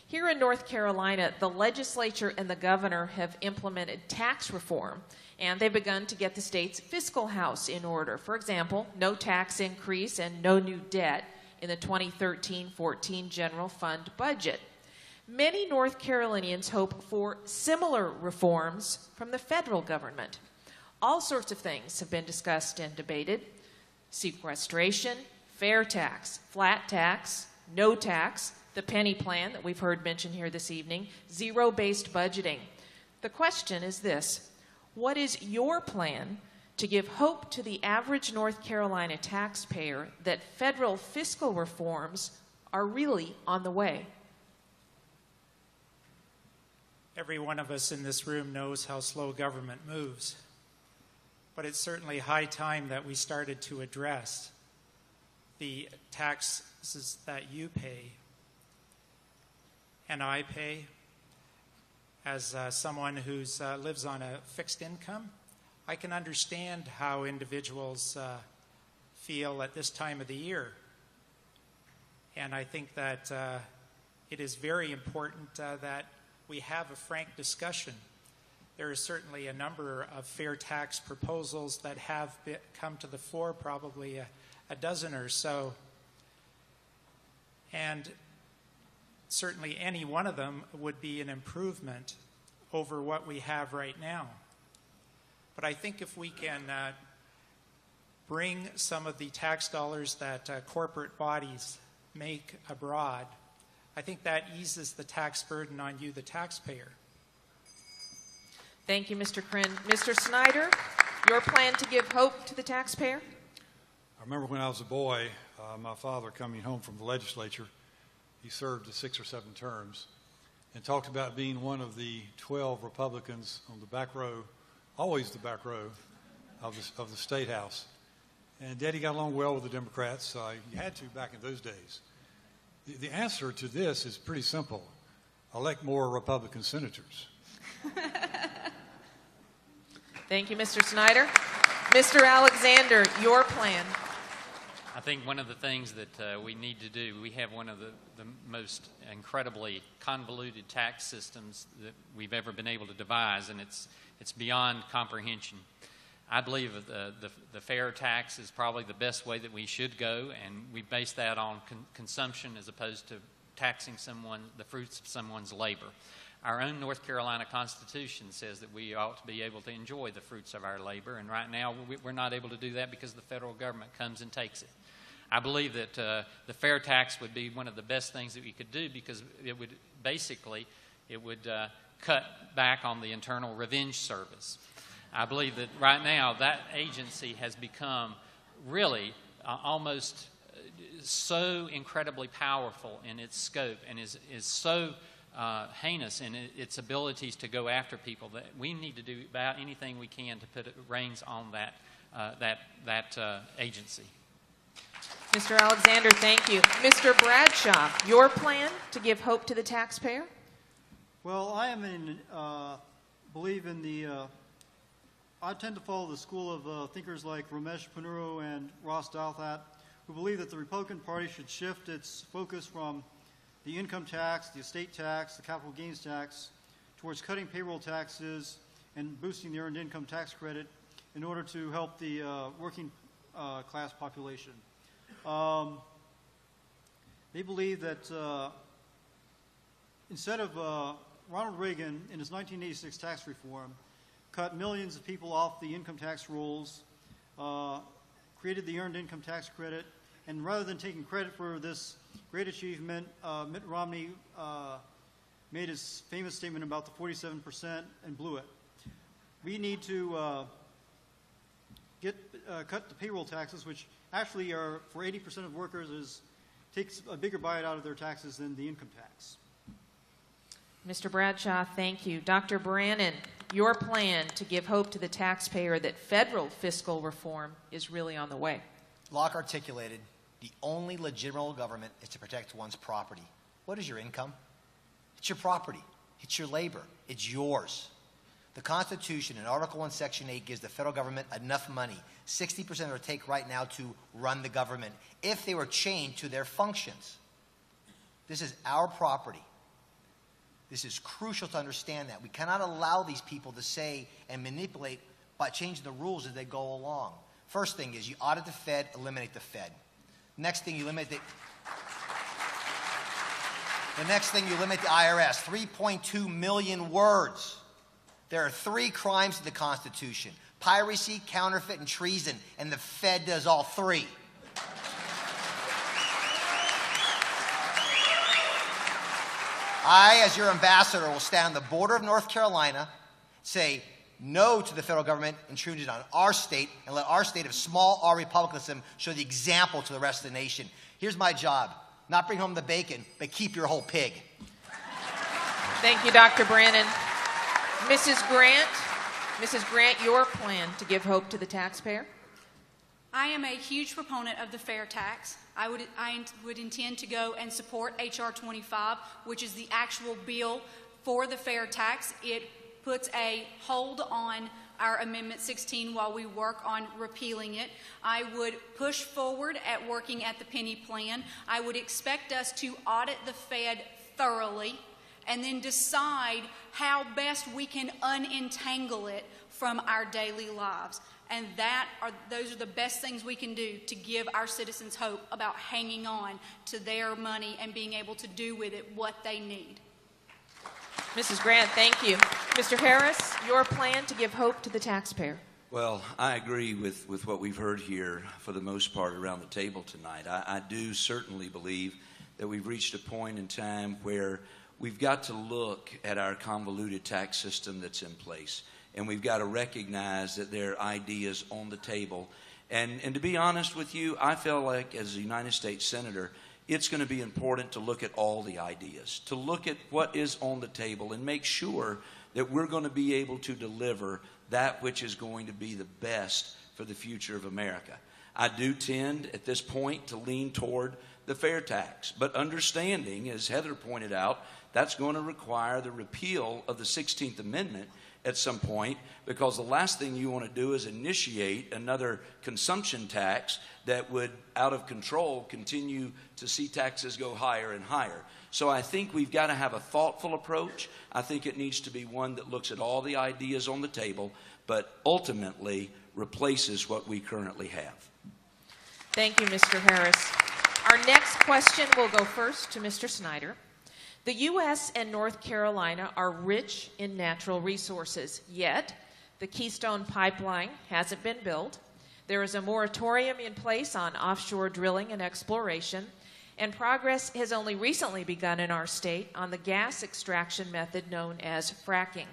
Here in North Carolina, the legislature and the governor have implemented tax reform, and they've begun to get the state's fiscal house in order. For example, no tax increase and no new debt in the 2013-14 general fund budget. Many North Carolinians hope for similar reforms from the federal government. All sorts of things have been discussed and debated: sequestration, fair tax, flat tax, no tax, the penny plan that we've heard mentioned here this evening, zero-based budgeting. The question is this: what is your plan to give hope to the average North Carolina taxpayer that federal fiscal reforms are really on the way? Every one of us in this room knows how slow government moves, but it's certainly high time that we started to address the taxes that you pay and I pay. As someone who lives on a fixed income, I can understand how individuals feel at this time of the year. And I think that it is very important that we have a frank discussion. There is certainly a number of fair tax proposals that have come to the fore, probably a dozen or so. And certainly any one of them would be an improvement over what we have right now. But I think if we can bring some of the tax dollars that corporate bodies make abroad. I think that eases the tax burden on you, the taxpayer. Thank you, Mr. Krinn. Mr. Snyder, your plan to give hope to the taxpayer? I remember when I was a boy, my father coming home from the legislature, he served 6 or 7 terms, and talked about being one of the 12 Republicans on the back row, always the back row, of the State House. And Daddy got along well with the Democrats. You had to back in those days. The answer to this is pretty simple. Elect more Republican senators. Thank you, Mr. Snyder. Mr. Alexander, your plan. I think one of the things that we need to do, we have one of the most incredibly convoluted tax systems that we've ever been able to devise, and it's beyond comprehension. I believe the fair tax is probably the best way that we should go, and we base that on consumption as opposed to taxing the fruits of someone's labor. Our own North Carolina Constitution says that we ought to be able to enjoy the fruits of our labor, and right now we're not able to do that because the federal government comes and takes it. I believe that the fair tax would be one of the best things that we could do because it would cut back on the Internal Revenge Service. I believe that right now that agency has become really almost so incredibly powerful in its scope and is so heinous in its abilities to go after people that we need to do about anything we can to put reins on that agency. Mr. Alexander, thank you. Mr. Bradshaw, your plan to give hope to the taxpayer? Well, I I tend to follow the school of thinkers like Ramesh Ponnuru and Ross Douthat, who believe that the Republican Party should shift its focus from the income tax, the estate tax, the capital gains tax, towards cutting payroll taxes and boosting the earned income tax credit in order to help the working class population. They believe that instead of Ronald Reagan in his 1986 tax reform cut millions of people off the income tax rolls, created the earned income tax credit, and rather than taking credit for this great achievement, Mitt Romney made his famous statement about the 47% and blew it. We need to cut the payroll taxes, which actually are, for 80% of workers, takes a bigger bite out of their taxes than the income tax. Mr. Bradshaw, thank you. Dr. Brannon, your plan to give hope to the taxpayer that federal fiscal reform is really on the way. Locke articulated, the only legitimate government is to protect one's property. What is your income? It's your property. It's your labor. It's yours. The Constitution in Article 1, Section 8 gives the federal government enough money, 60% of their take right now, to run the government if they were chained to their functions. This is our property. This is crucial to understand that. We cannot allow these people to say and manipulate by changing the rules as they go along. First thing is you audit the Fed, eliminate the Fed. Next thing, you eliminate the next thing, you limit the IRS. 3.2 million words. There are 3 crimes in the Constitution: piracy, counterfeit, and treason, and the Fed does all 3. I, as your ambassador, will stand on the border of North Carolina, say no to the federal government intruding on our state, and let our state of small r republicanism show the example to the rest of the nation. Here's my job: not bring home the bacon, but keep your whole pig. Thank you, Dr. Brannon. Mrs. Grant, your plan to give hope to the taxpayer? I am a huge proponent of the fair tax. I would intend to go and support H.R. 25, which is the actual bill for the fair tax. It puts a hold on our Amendment 16 while we work on repealing it. I would push forward at working at the penny plan. I would expect us to audit the Fed thoroughly and then decide how best we can unentangle it from our daily lives. And those are the best things we can do to give our citizens hope about hanging on to their money and being able to do with it what they need. Mrs. Grant, thank you. Mr. Harris, your plan to give hope to the taxpayer? Well, I agree with what we've heard here for the most part around the table tonight. I do certainly believe that we've reached a point in time where we've got to look at our convoluted tax system that's in place, and we've got to recognize that there are ideas on the table. And to be honest with you, I feel like as a United States Senator, it's going to be important to look at all the ideas, to look at what is on the table and make sure that we're going to be able to deliver that which is going to be the best for the future of America. I do tend at this point to lean toward the fair tax, but understanding, as Heather pointed out, that's going to require the repeal of the 16th Amendment at some point, because the last thing you want to do is initiate another consumption tax that would, out of control, continue to see taxes go higher and higher. So I think we've got to have a thoughtful approach. I think it needs to be one that looks at all the ideas on the table, but ultimately replaces what we currently have. Thank you, Mr. Harris. Our next question will go first to Mr. Snyder. The U.S. and North Carolina are rich in natural resources, yet the Keystone Pipeline hasn't been built. There is a moratorium in place on offshore drilling and exploration, and progress has only recently begun in our state on the gas extraction method known as fracking.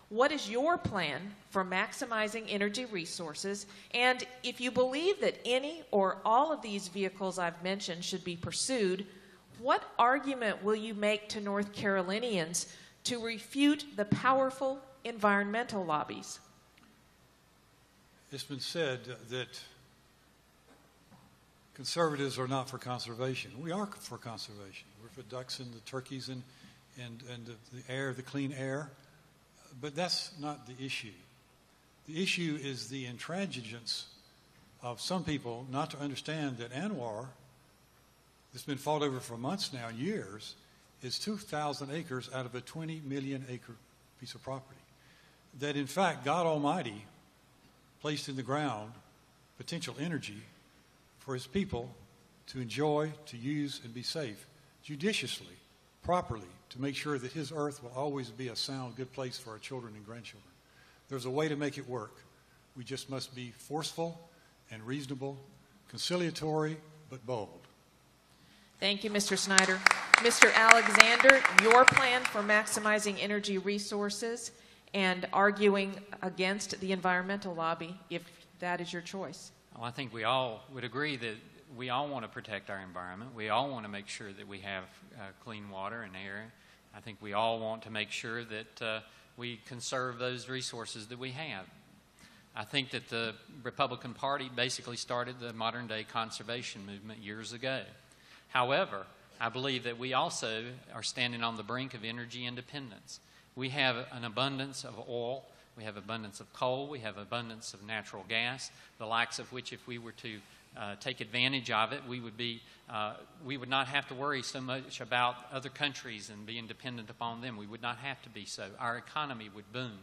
What is your plan for maximizing energy resources? And if you believe that any or all of these vehicles I've mentioned should be pursued, what argument will you make to North Carolinians to refute the powerful environmental lobbies? It's been said that conservatives are not for conservation. We are for conservation. We're for ducks and the turkeys and the air, the clean air. But that's not the issue. The issue is the intransigence of some people not to understand that Anwar, that's been fought over for months now, years, is 2,000 acres out of a 20 million acre piece of property. That in fact, God Almighty placed in the ground potential energy for his people to enjoy, to use, and be safe judiciously, properly, to make sure that his earth will always be a sound, good place for our children and grandchildren. There's a way to make it work. We just must be forceful and reasonable, conciliatory, but bold. Thank you, Mr. Snyder. Mr. Alexander, your plan for maximizing energy resources and arguing against the environmental lobby, if that is your choice. Well, I think we all would agree that we all want to protect our environment. We all want to make sure that we have clean water and air. I think we all want to make sure that we conserve those resources that we have. I think that the Republican Party basically started the modern-day conservation movement years ago. However, I believe that we also are standing on the brink of energy independence. We have an abundance of oil. We have abundance of coal. We have abundance of natural gas, the likes of which, if we were to take advantage of it, we would not have to worry so much about other countries and being dependent upon them. We would not have to be so. Our economy would boom.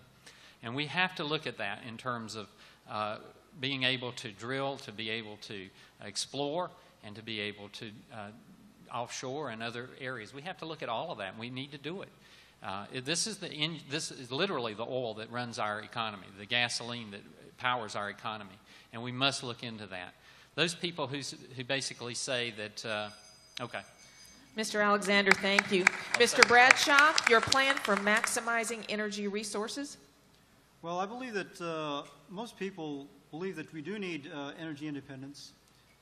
And we have to look at that in terms of being able to drill, to be able to explore, and to be able to offshore and other areas. We have to look at all of that, and we need to do it. This is literally the oil that runs our economy, the gasoline that powers our economy, and we must look into that. Those people who basically say that, okay. Mr. Alexander, thank you. Mr. Bradshaw, your plan for maximizing energy resources? Well, I believe that most people believe that we do need energy independence.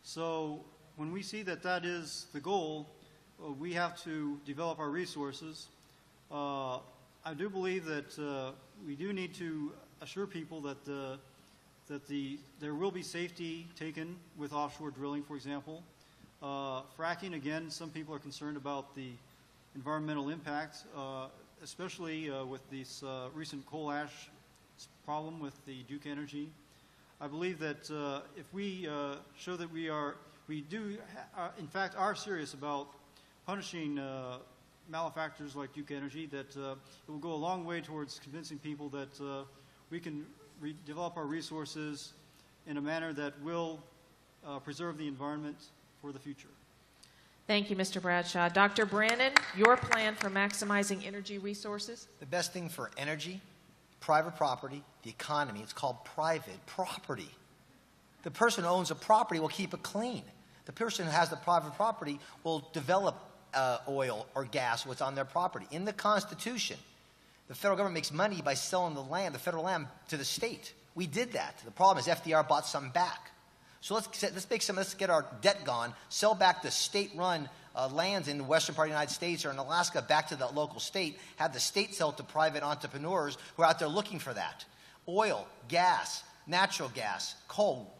So when we see that that is the goal, we have to develop our resources. I do believe that we do need to assure people that there will be safety taken with offshore drilling, for example. Fracking, again, some people are concerned about the environmental impact, especially with this recent coal ash problem with the Duke Energy. I believe that if we show that we do, in fact, are serious about punishing malefactors like Duke Energy, that it will go a long way towards convincing people that we can develop our resources in a manner that will preserve the environment for the future. Thank you, Mr. Bradshaw. Dr. Brannon, your plan for maximizing energy resources? The best thing for energy private property, the economy. It's called private property. The person who owns a property will keep it clean. The person who has the private property will develop oil or gas, what's on their property. In the Constitution, the federal government makes money by selling the land, the federal land, to the state. We did that. The problem is FDR bought some back. So let's get our debt gone, sell back the state-run lands in the western part of the United States or in Alaska back to the local state, have the state sell to private entrepreneurs who are out there looking for that. Oil, gas, natural gas, coal.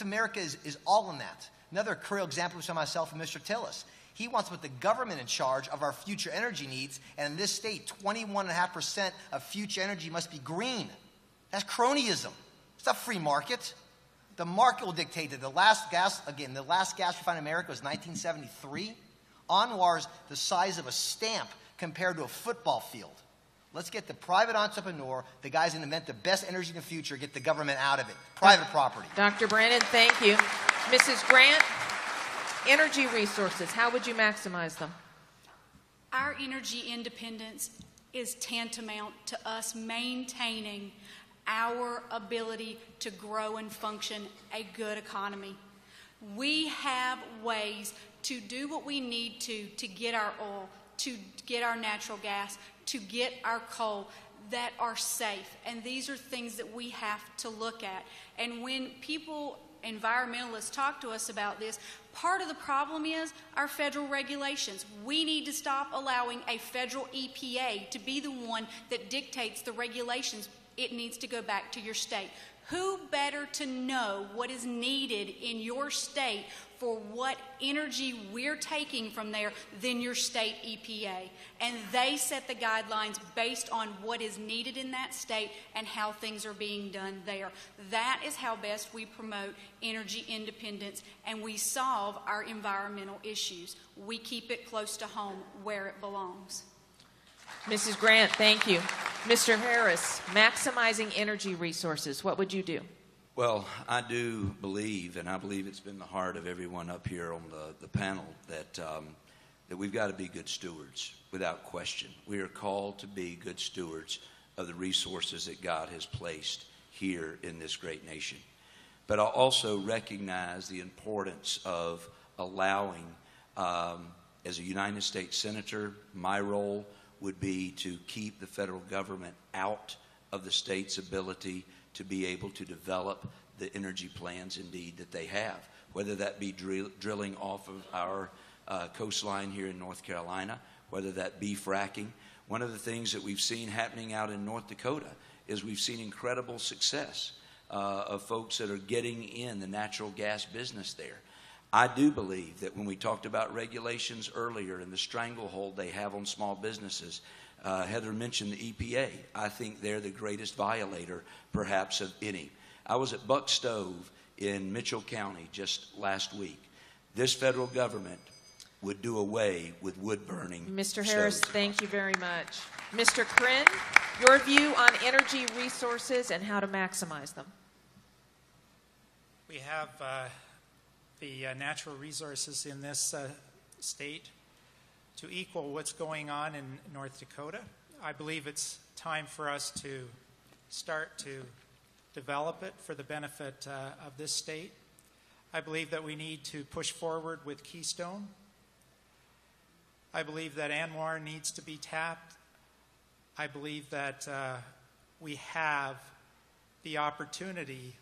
America is all in that. Another cruel example was from myself and Mr. Tillis. He wants to put the government in charge of our future energy needs, and in this state, 21.5% of future energy must be green. That's cronyism. It's not free market. The market will dictate that. The last gas refinery in America was 1973. Anwar's the size of a stamp compared to a football field. Let's get the private entrepreneur, the guys who invent the best energy in the future, get the government out of it. Private property. Dr. Brannon, thank you. Mrs. Grant, energy resources, how would you maximize them? Our energy independence is tantamount to us maintaining our ability to grow and function a good economy. We have ways to do what we need to get our oil, to get our natural gas, to get our coal that are safe. And these are things that we have to look at. And when people, environmentalists, talk to us about this, part of the problem is our federal regulations. We need to stop allowing a federal EPA to be the one that dictates the regulations. It needs to go back to your state. Who better to know what is needed in your state for what energy we're taking from there than your state EPA? And they set the guidelines based on what is needed in that state and how things are being done there. That is how best we promote energy independence and we solve our environmental issues. We keep it close to home where it belongs. Mrs. Grant, thank you. Mr. Harris, maximizing energy resources, what would you do? Well, I do believe, and I believe it's been the heart of everyone up here on the panel, that we've got to be good stewards, without question. We are called to be good stewards of the resources that God has placed here in this great nation. But I also recognize the importance of allowing, as a United States Senator, my role would be to keep the federal government out of the state's ability to be able to develop the energy plans indeed that they have, whether that be drilling off of our coastline here in North Carolina, whether that be fracking. One of the things that we've seen happening out in North Dakota is we've seen incredible success of folks that are getting in the natural gas business there. I do believe that when we talked about regulations earlier and the stranglehold they have on small businesses, Heather mentioned the EPA. I think they're the greatest violator, perhaps, of any. I was at Buck Stove in Mitchell County just last week. This federal government would do away with wood burning. Mr. Harris, thank you very much. Mr. Krinn, your view on energy resources and how to maximize them. We have the natural resources in this state to equal what's going on in North Dakota. I believe it's time for us to start to develop it for the benefit of this state. I believe that we need to push forward with Keystone. I believe that Anwar needs to be tapped. I believe that we have the opportunity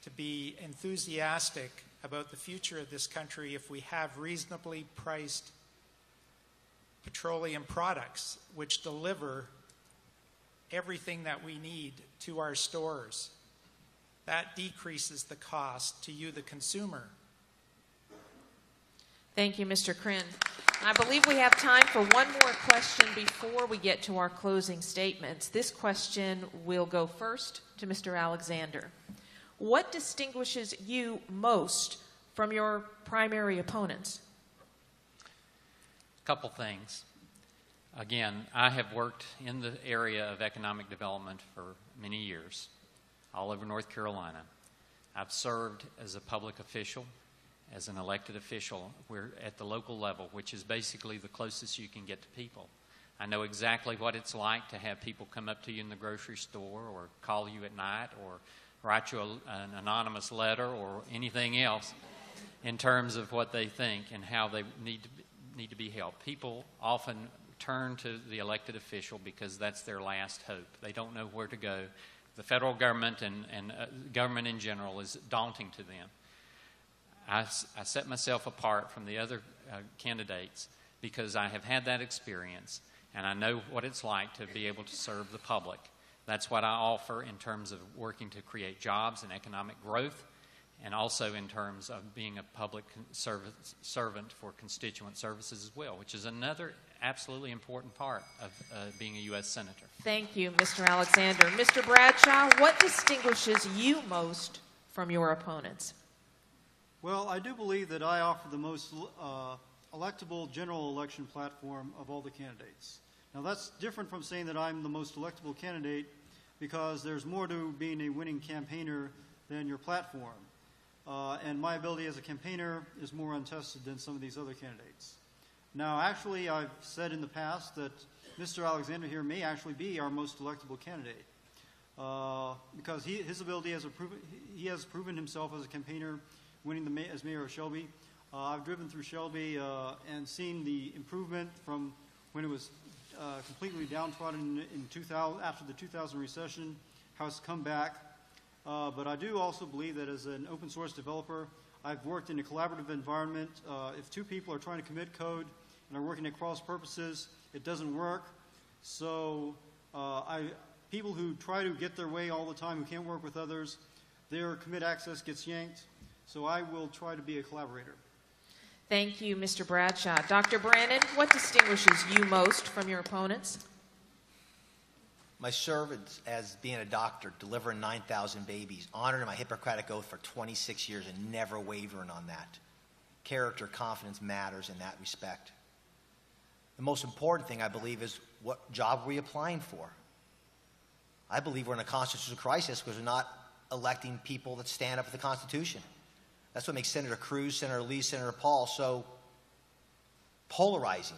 to be enthusiastic about the future of this country if we have reasonably priced petroleum products which deliver everything that we need to our stores. That decreases the cost to you, the consumer. Thank you, Mr. Krinn. I believe we have time for one more question before we get to our closing statements. This question will go first to Mr. Alexander. What distinguishes you most from your primary opponents? A couple things. Again, I have worked in the area of economic development for many years, all over North Carolina. I've served as a public official, as an elected official. We're at the local level, which is basically the closest you can get to people. I know exactly what it's like to have people come up to you in the grocery store or call you at night or write you an anonymous letter or anything else in terms of what they think and how they need to be helped. People often turn to the elected official because that's their last hope. They don't know where to go. The federal government and government in general is daunting to them. I set myself apart from the other candidates because I have had that experience and I know what it's like to be able to serve the public. That's what I offer in terms of working to create jobs and economic growth, and also in terms of being a public servant for constituent services as well, which is another absolutely important part of being a U.S. Senator. Thank you, Mr. Alexander. Mr. Bradshaw, what distinguishes you most from your opponents? Well, I do believe that I offer the most electable general election platform of all the candidates. Now, that's different from saying that I'm the most electable candidate because there's more to being a winning campaigner than your platform. And my ability as a campaigner is more untested than some of these other candidates. Now, actually, I've said in the past that Mr. Alexander here may actually be our most electable candidate because his ability he has proven himself as a campaigner, winning as mayor of Shelby. I've driven through Shelby and seen the improvement from when it was completely downtrodden in 2000, after the 2000 recession, how it's come back. But I do also believe that as an open source developer, I've worked in a collaborative environment. If two people are trying to commit code and are working at cross purposes, it doesn't work. So people who try to get their way all the time, who can't work with others, their commit access gets yanked. So I will try to be a collaborator. Thank you, Mr. Bradshaw. Dr. Brannon, what distinguishes you most from your opponents? My service as being a doctor, delivering 9,000 babies, honoring my Hippocratic oath for 26 years and never wavering on that. Character, confidence matters in that respect. The most important thing, I believe, is what job are we applying for? I believe we're in a constitutional crisis because we're not electing people that stand up for the Constitution. That's what makes Senator Cruz, Senator Lee, Senator Paul so polarizing,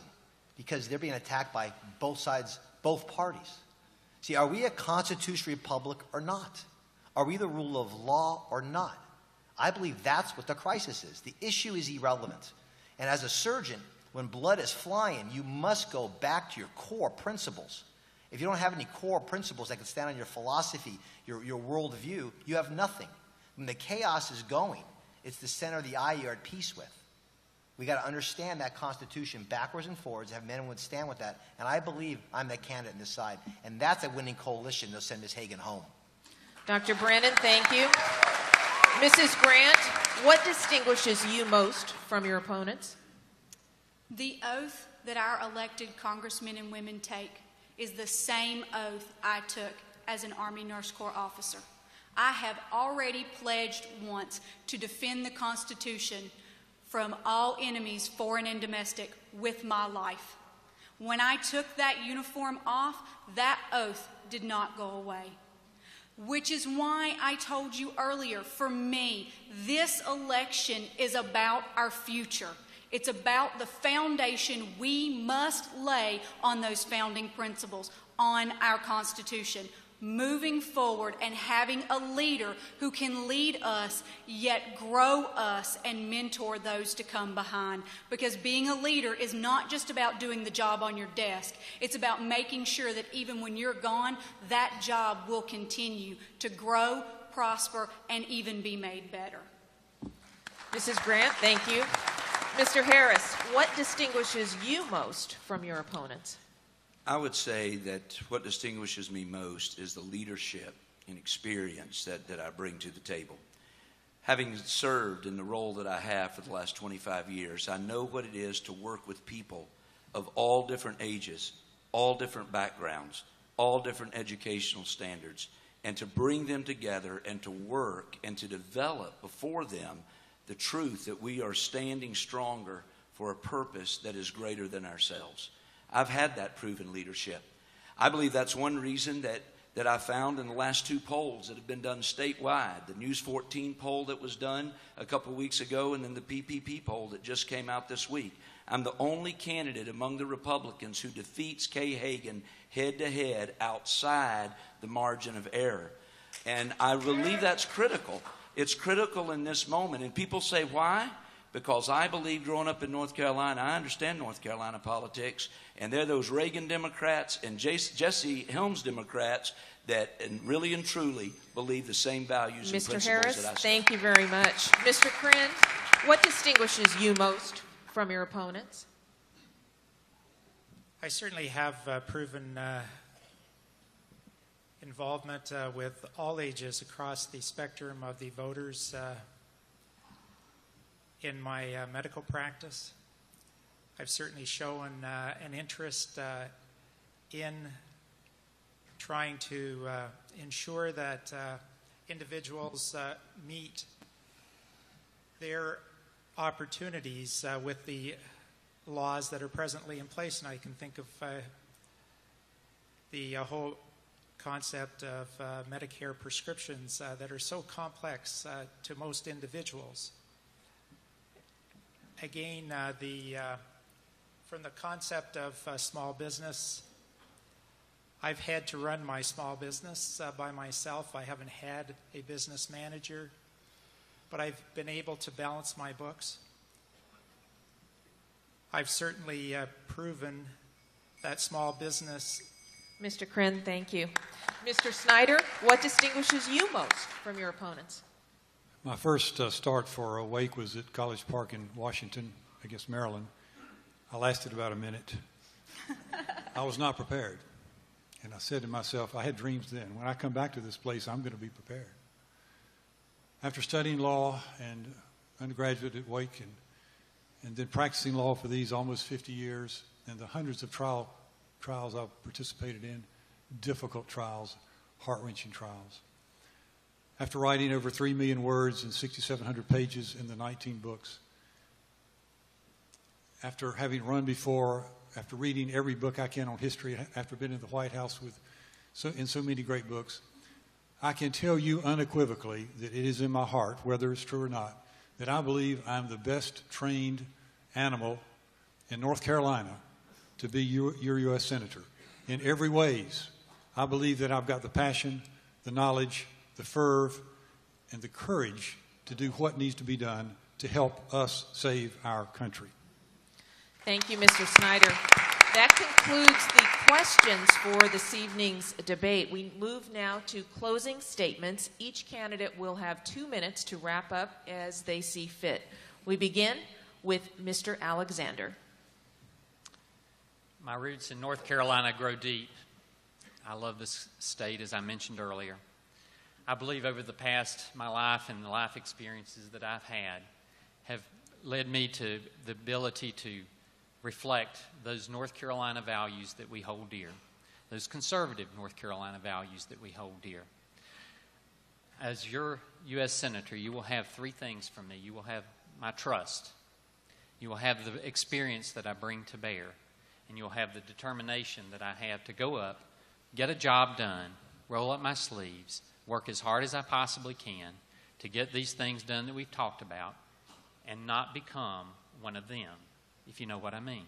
because they're being attacked by both sides, both parties. See, are we a constitutional republic or not? Are we the rule of law or not? I believe that's what the crisis is. The issue is irrelevant. And as a surgeon, when blood is flying, you must go back to your core principles. If you don't have any core principles that can stand on your philosophy, your worldview, you have nothing. When the chaos is going, it's the center of the eye you're at peace with. We got to understand that Constitution backwards and forwards, have men who would stand with that. And I believe I'm the candidate on this side. And that's a winning coalition that'll send Ms. Hagan home. Dr. Brannon, thank you. Mrs. Grant, what distinguishes you most from your opponents? The oath that our elected congressmen and women take is the same oath I took as an Army Nurse Corps officer. I have already pledged once to defend the Constitution from all enemies, foreign and domestic, with my life. When I took that uniform off, that oath did not go away. Which is why I told you earlier, for me, this election is about our future. It's about the foundation we must lay on those founding principles, on our Constitution, moving forward and having a leader who can lead us, yet grow us and mentor those to come behind. Because being a leader is not just about doing the job on your desk. It's about making sure that even when you're gone, that job will continue to grow, prosper, and even be made better. Mrs. Grant, thank you. Mr. Harris, what distinguishes you most from your opponents? I would say that what distinguishes me most is the leadership and experience that I bring to the table. Having served in the role that I have for the last 25 years, I know what it is to work with people of all different ages, all different backgrounds, all different educational standards, and to bring them together and to work and to develop before them the truth that we are standing stronger for a purpose that is greater than ourselves. I've had that proven leadership. I believe that's one reason that I found in the last two polls that have been done statewide, the News 14 poll that was done a couple of weeks ago and then the PPP poll that just came out this week. I'm the only candidate among the Republicans who defeats Kay Hagan head-to-head outside the margin of error. And I believe that's critical. It's critical in this moment. And people say, why? Because I believe growing up in North Carolina, I understand North Carolina politics, and they're those Reagan Democrats and Jesse Helms Democrats that really and truly believe the same values and principles Mr. Harris, that I stand. thank you very much. Mr. Krinn, what distinguishes you most from your opponents? I certainly have proven involvement with all ages across the spectrum of the voters in my medical practice. I've certainly shown an interest in trying to ensure that individuals meet their opportunities with the laws that are presently in place. And I can think of the whole concept of Medicare prescriptions that are so complex to most individuals. Again, from the concept of small business, I've had to run my small business by myself. I haven't had a business manager, but I've been able to balance my books. I've certainly proven that small business. Mr. Krinn, thank you. Mr. Snyder, what distinguishes you most from your opponents? My first start for Awake was at College Park in Washington against Maryland. I lasted about a minute. I was not prepared. And I said to myself, I had dreams then. When I come back to this place, I'm going to be prepared. After studying law and undergraduate at Wake and then practicing law for these almost 50 years and the hundreds of trials I've participated in, difficult trials, heart-wrenching trials. After writing over 3 million words and 6,700 pages in the 19 books, after having run before, after reading every book I can on history, after being in the White House in so many great books, I can tell you unequivocally that it is in my heart, whether it's true or not, that I believe I'm the best trained animal in North Carolina to be your U.S. Senator. In every ways, I believe that I've got the passion, the knowledge, the fervor, and the courage to do what needs to be done to help us save our country. Thank you, Mr. Snyder. That concludes the questions for this evening's debate. We move now to closing statements. Each candidate will have 2 minutes to wrap up as they see fit. We begin with Mr. Alexander. My roots in North Carolina grow deep. I love this state, as I mentioned earlier. I believe over the past, my life and the life experiences that I've had have led me to the ability to reflect those North Carolina values that we hold dear, those conservative North Carolina values that we hold dear. As your U.S. Senator, you will have 3 things from me. You will have my trust. You will have the experience that I bring to bear. And you'll have the determination that I have to go up, get a job done, roll up my sleeves, work as hard as I possibly can to get these things done that we've talked about and not become one of them, if you know what I mean.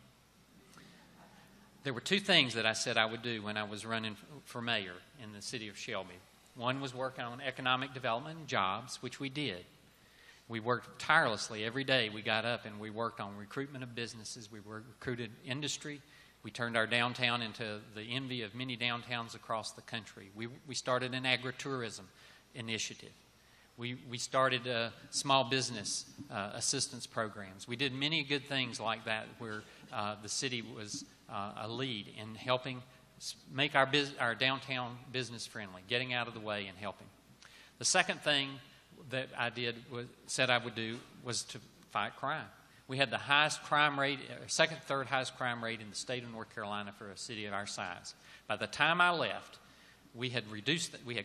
There were 2 things that I said I would do when I was running for mayor in the city of Shelby. One was working on economic development and jobs, which we did. We worked tirelessly every day. We got up and we worked on recruitment of businesses. We recruited industry. We turned our downtown into the envy of many downtowns across the country. We started an agritourism initiative. We started small business assistance programs. We did many good things like that where the city was a lead in helping make our downtown business friendly, getting out of the way and helping. The second thing that I said I would do was to fight crime. We had the highest crime rate, second, third highest crime rate in the state of North Carolina for a city of our size. By the time I left, we had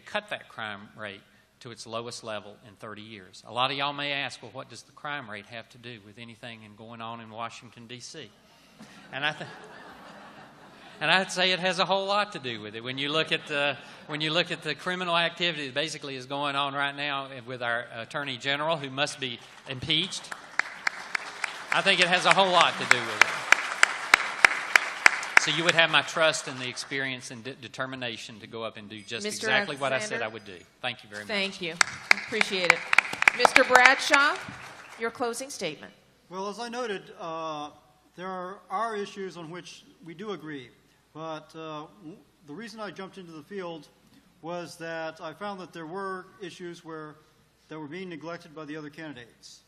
cut that crime rate to its lowest level in 30 years. A lot of y'all may ask, well, what does the crime rate have to do with anything going on in Washington, D.C.? And I'd say it has a whole lot to do with it. When you look at the criminal activity that basically is going on right now with our Attorney General, who must be impeached. I think it has a whole lot to do with it. So you would have my trust and the experience and determination to go up and do just Mr. exactly what I said Alexander? I would do. Thank you very much. Thank you. Appreciate it. Mr. Bradshaw, your closing statement. Well, as I noted, there are issues on which we do agree, but the reason I jumped into the field was that I found that there were issues that were being neglected by the other candidates.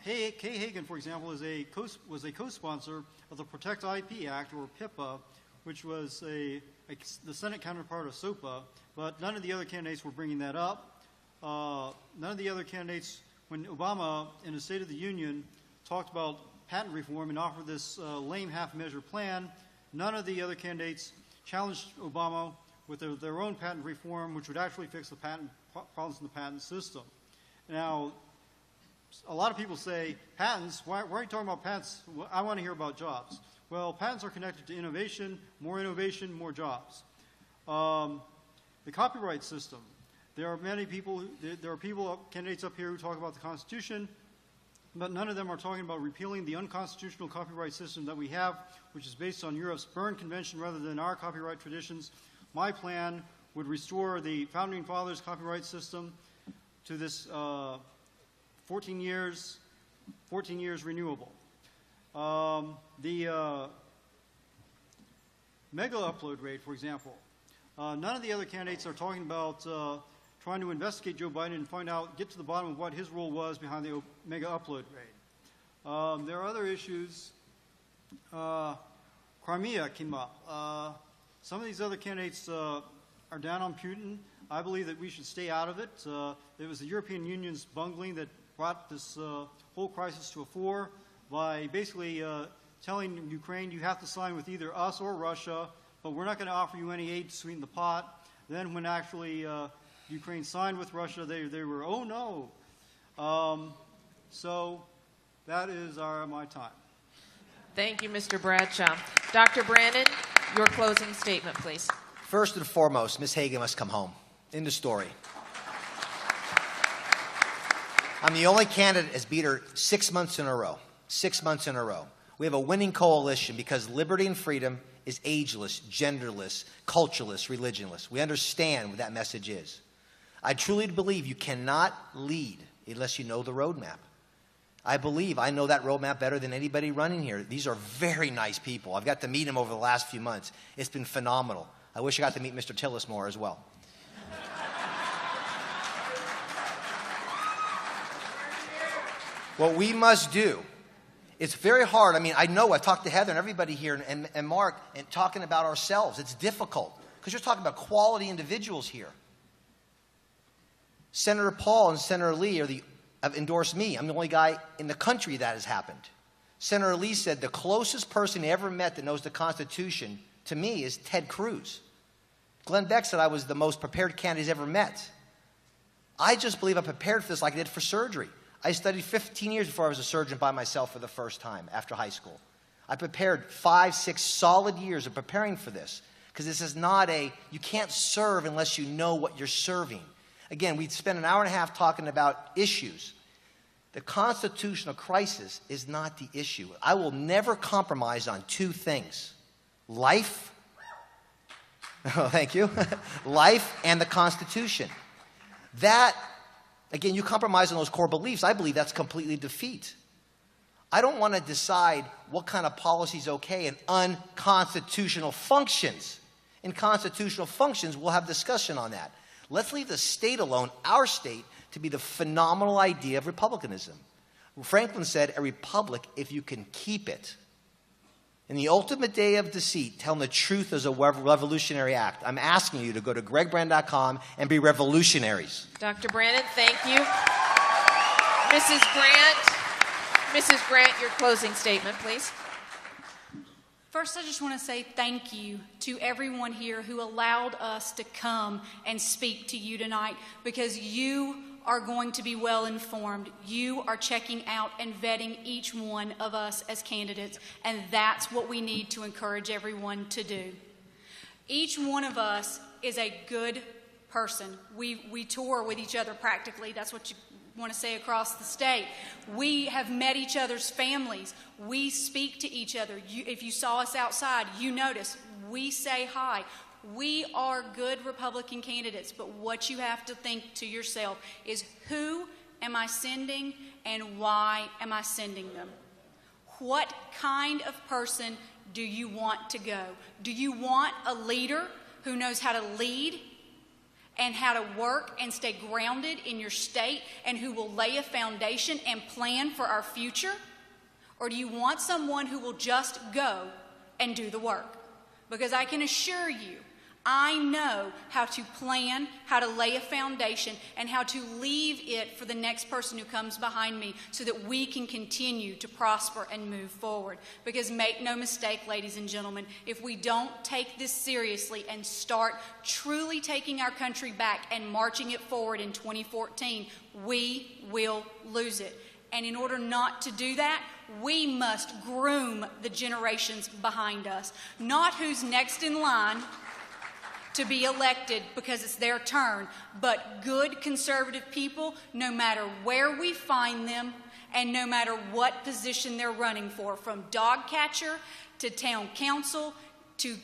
Kay Hagan, for example, was a co-sponsor of the Protect IP Act, or PIPA, which was the Senate counterpart of SOPA, but none of the other candidates were bringing that up. None of the other candidates, when Obama, in his State of the Union, talked about patent reform and offered this lame half-measure plan, none of the other candidates challenged Obama with their own patent reform, which would actually fix the patent problems in the patent system. Now, a lot of people say, patents, why are you talking about patents? Well, I want to hear about jobs. Well, patents are connected to innovation, more jobs. The copyright system. There are candidates up here who talk about the Constitution, but none of them are talking about repealing the unconstitutional copyright system that we have, which is based on Europe's Berne Convention rather than our copyright traditions. My plan would restore the Founding Fathers copyright system to this 14 years renewable. The mega upload rate, for example. None of the other candidates are talking about trying to investigate Joe Biden and get to the bottom of what his role was behind the mega upload rate. There are other issues. Crimea came up. Some of these other candidates are down on Putin. I believe that we should stay out of it. It was the European Union's bungling that brought this whole crisis to a fore by basically telling Ukraine you have to sign with either us or Russia, but we're not going to offer you any aid to sweeten the pot. Then when actually Ukraine signed with Russia, they were, oh no. So that is my time. Thank you, Mr. Bradshaw. Dr. Brandon, your closing statement, please. First and foremost, Ms. Hagan must come home. End of story. I'm the only candidate that's beat her 6 months in a row. 6 months in a row. We have a winning coalition because liberty and freedom is ageless, genderless, cultureless, religionless. We understand what that message is. I truly believe you cannot lead unless you know the roadmap. I believe I know that roadmap better than anybody running here. These are very nice people. I've got to meet them over the last few months. It's been phenomenal. I wish I got to meet Mr. Tillis more as well. What we must do, it's very hard. I mean, I know I talked to Heather and everybody here and Mark and talking about ourselves. It's difficult because you're talking about quality individuals here. Senator Paul and Senator Lee have endorsed me. I'm the only guy in the country that has happened. Senator Lee said the closest person he ever met that knows the Constitution to me is Ted Cruz. Glenn Beck said I was the most prepared candidate he's ever met. I just believe I'm prepared for this like I did for surgery. I studied 15 years before I was a surgeon by myself for the first time after high school. I prepared 5, 6 solid years of preparing for this because this is not you can't serve unless you know what you're serving. Again, we spent an hour and a half talking about issues. The constitutional crisis is not the issue. I will never compromise on 2 things. Life, thank you, life and the Constitution. That, again, you compromise on those core beliefs, I believe that's completely defeat. I don't want to decide what kind of policy is okay in unconstitutional functions. In constitutional functions, we'll have discussion on that. Let's leave the state alone, our state, to be the phenomenal idea of republicanism. Franklin said, a republic if you can keep it. In the ultimate day of deceit, telling the truth is a revolutionary act. I'm asking you to go to gregbrand.com and be revolutionaries. Dr. Brandon, thank you. Mrs. Grant, your closing statement, please. First, I just want to say thank you to everyone here who allowed us to come and speak to you tonight, because you are going to be well informed. You are checking out and vetting each one of us as candidates, and that's what we need to encourage everyone to do. Each one of us is a good person. We tour with each other practically. That's what want to say across the state. We have met each other's families. We speak to each other. If you saw us outside, you notice we say hi. We are good Republican candidates, but what you have to think to yourself is, who am I sending and why am I sending them? What kind of person do you want to go? Do you want a leader who knows how to lead and how to work and stay grounded in your state and who will lay a foundation and plan for our future? Or do you want someone who will just go and do the work? Because I can assure you, I know how to plan, how to lay a foundation, and how to leave it for the next person who comes behind me so that we can continue to prosper and move forward. Because make no mistake, ladies and gentlemen, if we don't take this seriously and start truly taking our country back and marching it forward in 2014, we will lose it. And in order not to do that, we must groom the generations behind us, not who's next in line to be elected because it's their turn, but good conservative people, no matter where we find them and no matter what position they're running for, from dog catcher to town council to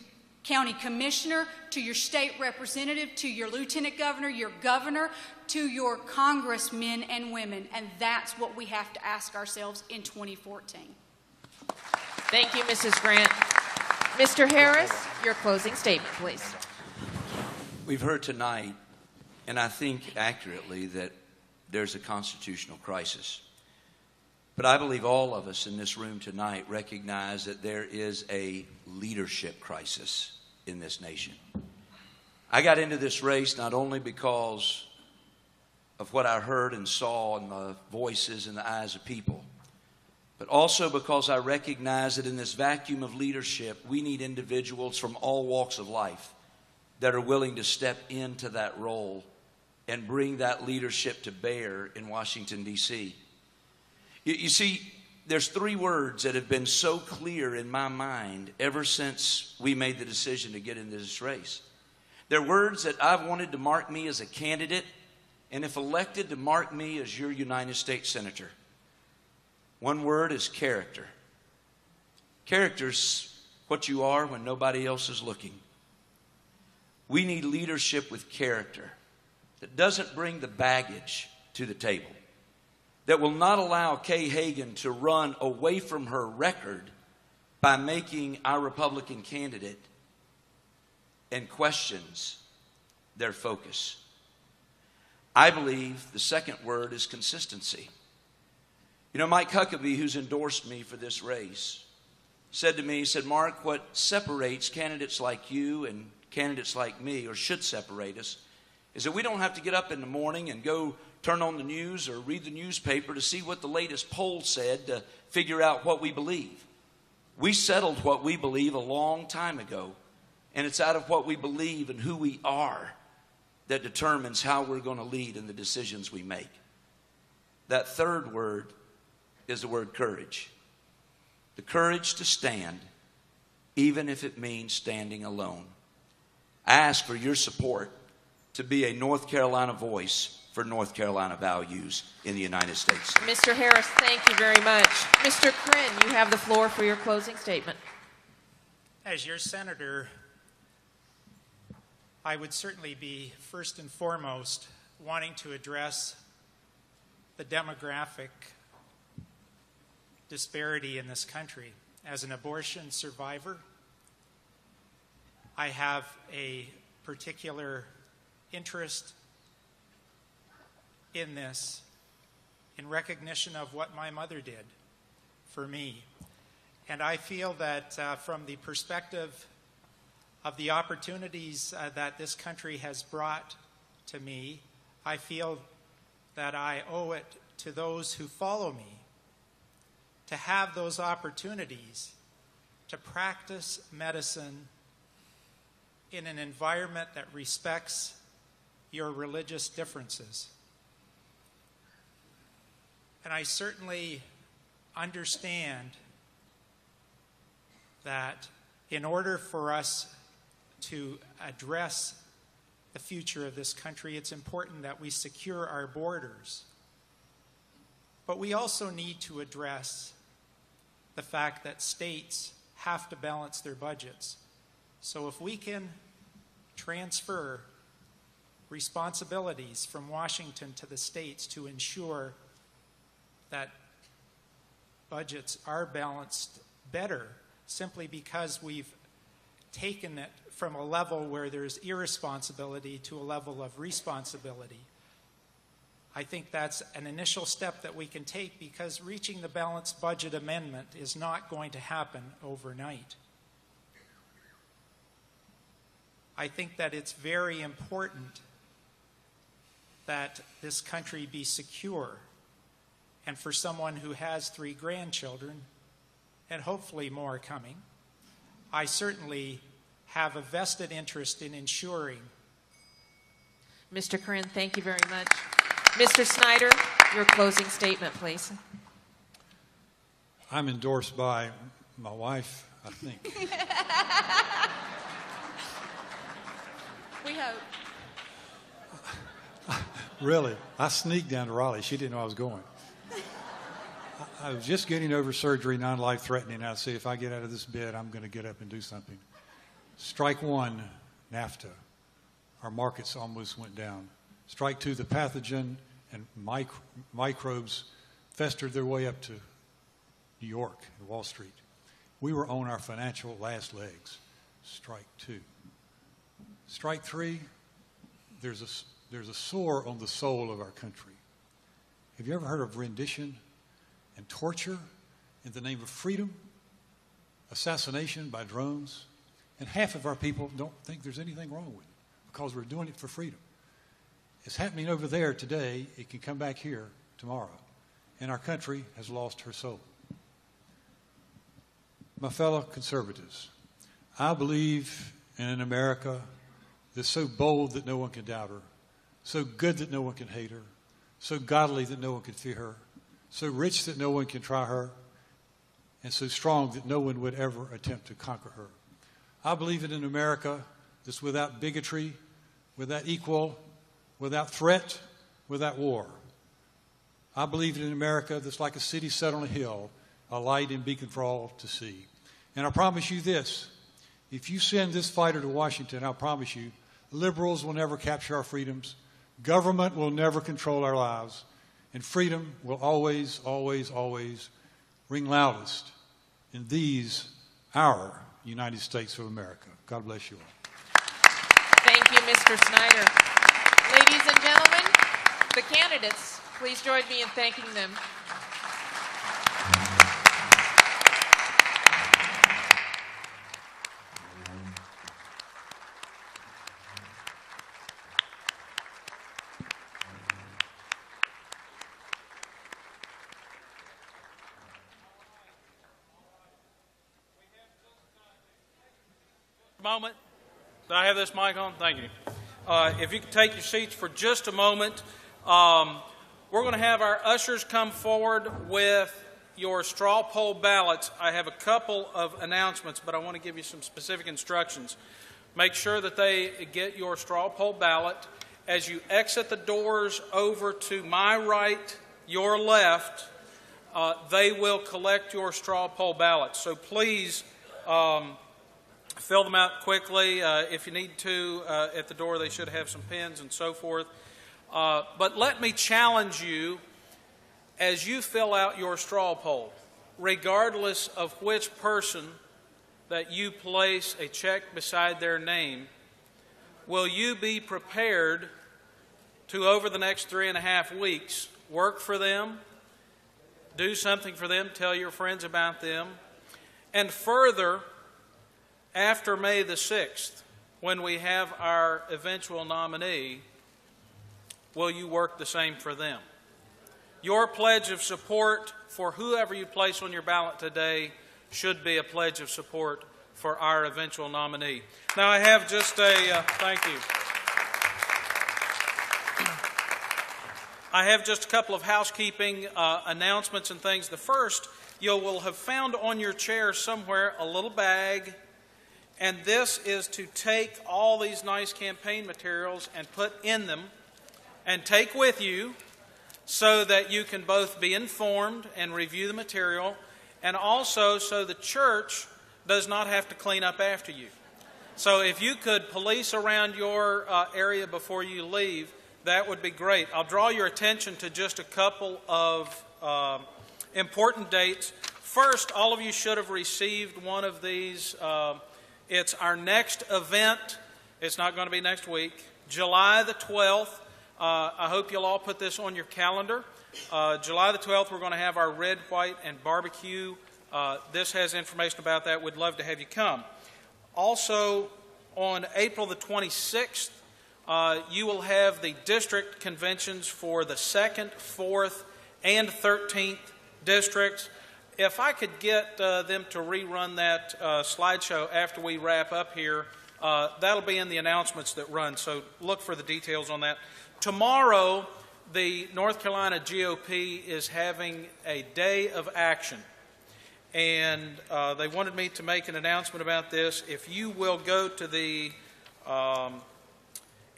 county commissioner to your state representative to your lieutenant governor, your governor, to your congressmen and women. And that's what we have to ask ourselves in 2014. Thank you, Mrs. Grant. Mr. Harris, your closing statement, please. We've heard tonight, and I think accurately, that there's a constitutional crisis. But I believe all of us in this room tonight recognize that there is a leadership crisis in this nation. I got into this race not only because of what I heard and saw in the voices and the eyes of people, but also because I recognize that in this vacuum of leadership, we need individuals from all walks of life that are willing to step into that role and bring that leadership to bear in Washington, D.C. You see, there's three words that have been so clear in my mind ever since we made the decision to get into this race. They're words that I've wanted to mark me as a candidate, and if elected, to mark me as your United States Senator. One word is character. Character's what you are when nobody else is looking. We need leadership with character that doesn't bring the baggage to the table, that will not allow Kay Hagan to run away from her record by making our Republican candidate and questions their focus. I believe the second word is consistency. You know, Mike Huckabee, who's endorsed me for this race, said to me, he said, "Mark, what separates candidates like you and candidates like me, or should separate us, is that we don't have to get up in the morning and go turn on the news or read the newspaper to see what the latest poll said to figure out what we believe. We settled what we believe a long time ago, and it's out of what we believe and who we are that determines how we're going to lead in the decisions we make." That third word is the word courage. The courage to stand, even if it means standing alone. I ask for your support to be a North Carolina voice for North Carolina values in the United States. Mr. Harris, thank you very much. Mr. Krinn, you have the floor for your closing statement. As your senator, I would certainly be first and foremost wanting to address the demographic disparity in this country. As an abortion survivor, I have a particular interest in this in recognition of what my mother did for me. And I feel that from the perspective of the opportunities that this country has brought to me, I feel that I owe it to those who follow me to have those opportunities to practice medicine in an environment that respects your religious differences. And I certainly understand that in order for us to address the future of this country, it's important that we secure our borders. But we also need to address the fact that states have to balance their budgets. So if we can transfer responsibilities from Washington to the states to ensure that budgets are balanced better, simply because we've taken it from a level where there's irresponsibility to a level of responsibility. I think that's an initial step that we can take, because reaching the balanced budget amendment is not going to happen overnight. I think that it's very important that this country be secure. And for someone who has 3 grandchildren, and hopefully more coming, I certainly have a vested interest in ensuring. Mr. Corinne, thank you very much. Mr. Snyder, your closing statement, please. I'm endorsed by my wife, I think. We hope. Really, I sneaked down to Raleigh. She didn't know I was going. I was just getting over surgery, non-life-threatening. I said, if I get out of this bed, I'm going to get up and do something. Strike 1, NAFTA. Our markets almost went down. Strike 2, the pathogen and microbes festered their way up to New York and Wall Street. We were on our financial last legs. Strike 2. Strike 3, there's a sore on the soul of our country. Have you ever heard of rendition and torture in the name of freedom? Assassination by drones? And half of our people don't think there's anything wrong with it because we're doing it for freedom. It's happening over there today. It can come back here tomorrow. And our country has lost her soul. My fellow conservatives, I believe in an America that's so bold that no one can doubt her, so good that no one can hate her, so godly that no one can fear her, so rich that no one can try her, and so strong that no one would ever attempt to conquer her. I believe in an America that's without bigotry, without equal, without threat, without war. I believe in an America that's like a city set on a hill, a light and beacon for all to see. And I promise you this, if you send this fighter to Washington, I'll promise you, liberals will never capture our freedoms, government will never control our lives, and freedom will always, always, always ring loudest in these, our United States of America. God bless you all. Thank you, Mr. Snyder. Ladies and gentlemen, the candidates, please join me in thanking them. Moment. Do I have this mic on? Thank you. If you could take your seats for just a moment. We're going to have our ushers come forward with your straw poll ballots. I have a couple of announcements, but I want to give you some specific instructions. Make sure that they get your straw poll ballot. As you exit the doors over to my right, your left, they will collect your straw poll ballots. So please fill them out quickly. If you need to, at the door they should have some pens and so forth. But let me challenge you as you fill out your straw poll, regardless of which person that you place a check beside their name, will you be prepared to, over the next 3.5 weeks, work for them, do something for them, tell your friends about them, and further, after May the 6th, when we have our eventual nominee, will you work the same for them? Your pledge of support for whoever you place on your ballot today should be a pledge of support for our eventual nominee. Now, I have just thank you. I have just a couple of housekeeping announcements and things. The first, you will have found on your chair somewhere a little bag. And this is to take all these nice campaign materials and put in them and take with you so that you can both be informed and review the material, and also so the church does not have to clean up after you. So if you could police around your area before you leave, that would be great. I'll draw your attention to just a couple of important dates. First, all of you should have received one of these. It's our next event. It's not going to be next week. July the 12th. I hope you'll all put this on your calendar. July the 12th, we're going to have our red, white, and barbecue. This has information about that. We'd love to have you come. Also, on April the 26th, you will have the district conventions for the 2nd, 4th, and 13th districts. If I could get them to rerun that slideshow after we wrap up here, that'll be in the announcements that run, so look for the details on that. Tomorrow, the North Carolina GOP is having a day of action, and they wanted me to make an announcement about this. If you will go to the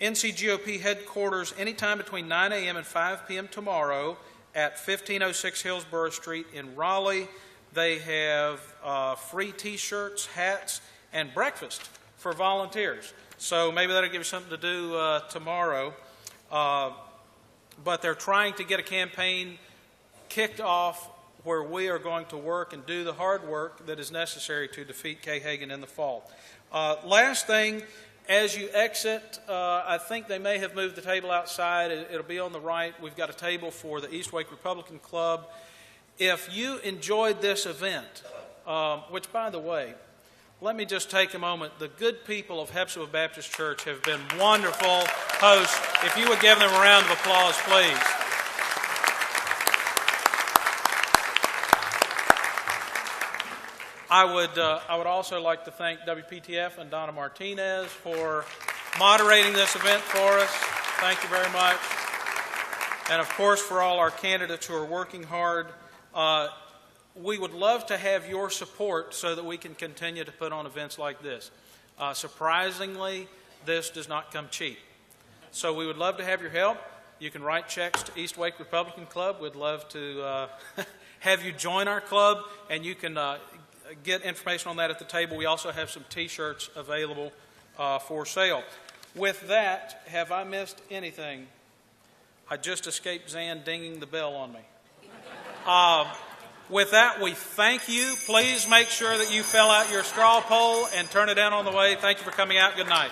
NCGOP headquarters anytime between 9 a.m. and 5 p.m. tomorrow at 1506 Hillsborough Street in Raleigh, they have free T-shirts, hats, and breakfast for volunteers. So maybe that'll give you something to do tomorrow. But they're trying to get a campaign kicked off where we are going to work and do the hard work that is necessary to defeat Kay Hagan in the fall. Last thing, as you exit, I think they may have moved the table outside. It'll be on the right. We've got a table for the East Wake Republican Club. If you enjoyed this event, which, by the way, let me just take a moment. The good people of Hepzibah Baptist Church have been wonderful hosts. If you would give them a round of applause, please. I would also like to thank WPTF and Donna Martinez for moderating this event for us. Thank you very much. And, of course, for all our candidates who are working hard. We would love to have your support so that we can continue to put on events like this. Surprisingly, this does not come cheap. So we would love to have your help. You can write checks to East Wake Republican Club. We'd love to have you join our club, and you can get information on that at the table. We also have some T-shirts available for sale. With that, have I missed anything? I just escaped Zan dinging the bell on me. With that, we thank you. Please make sure that you fill out your straw poll and turn it in on the way. Thank you for coming out. Good night.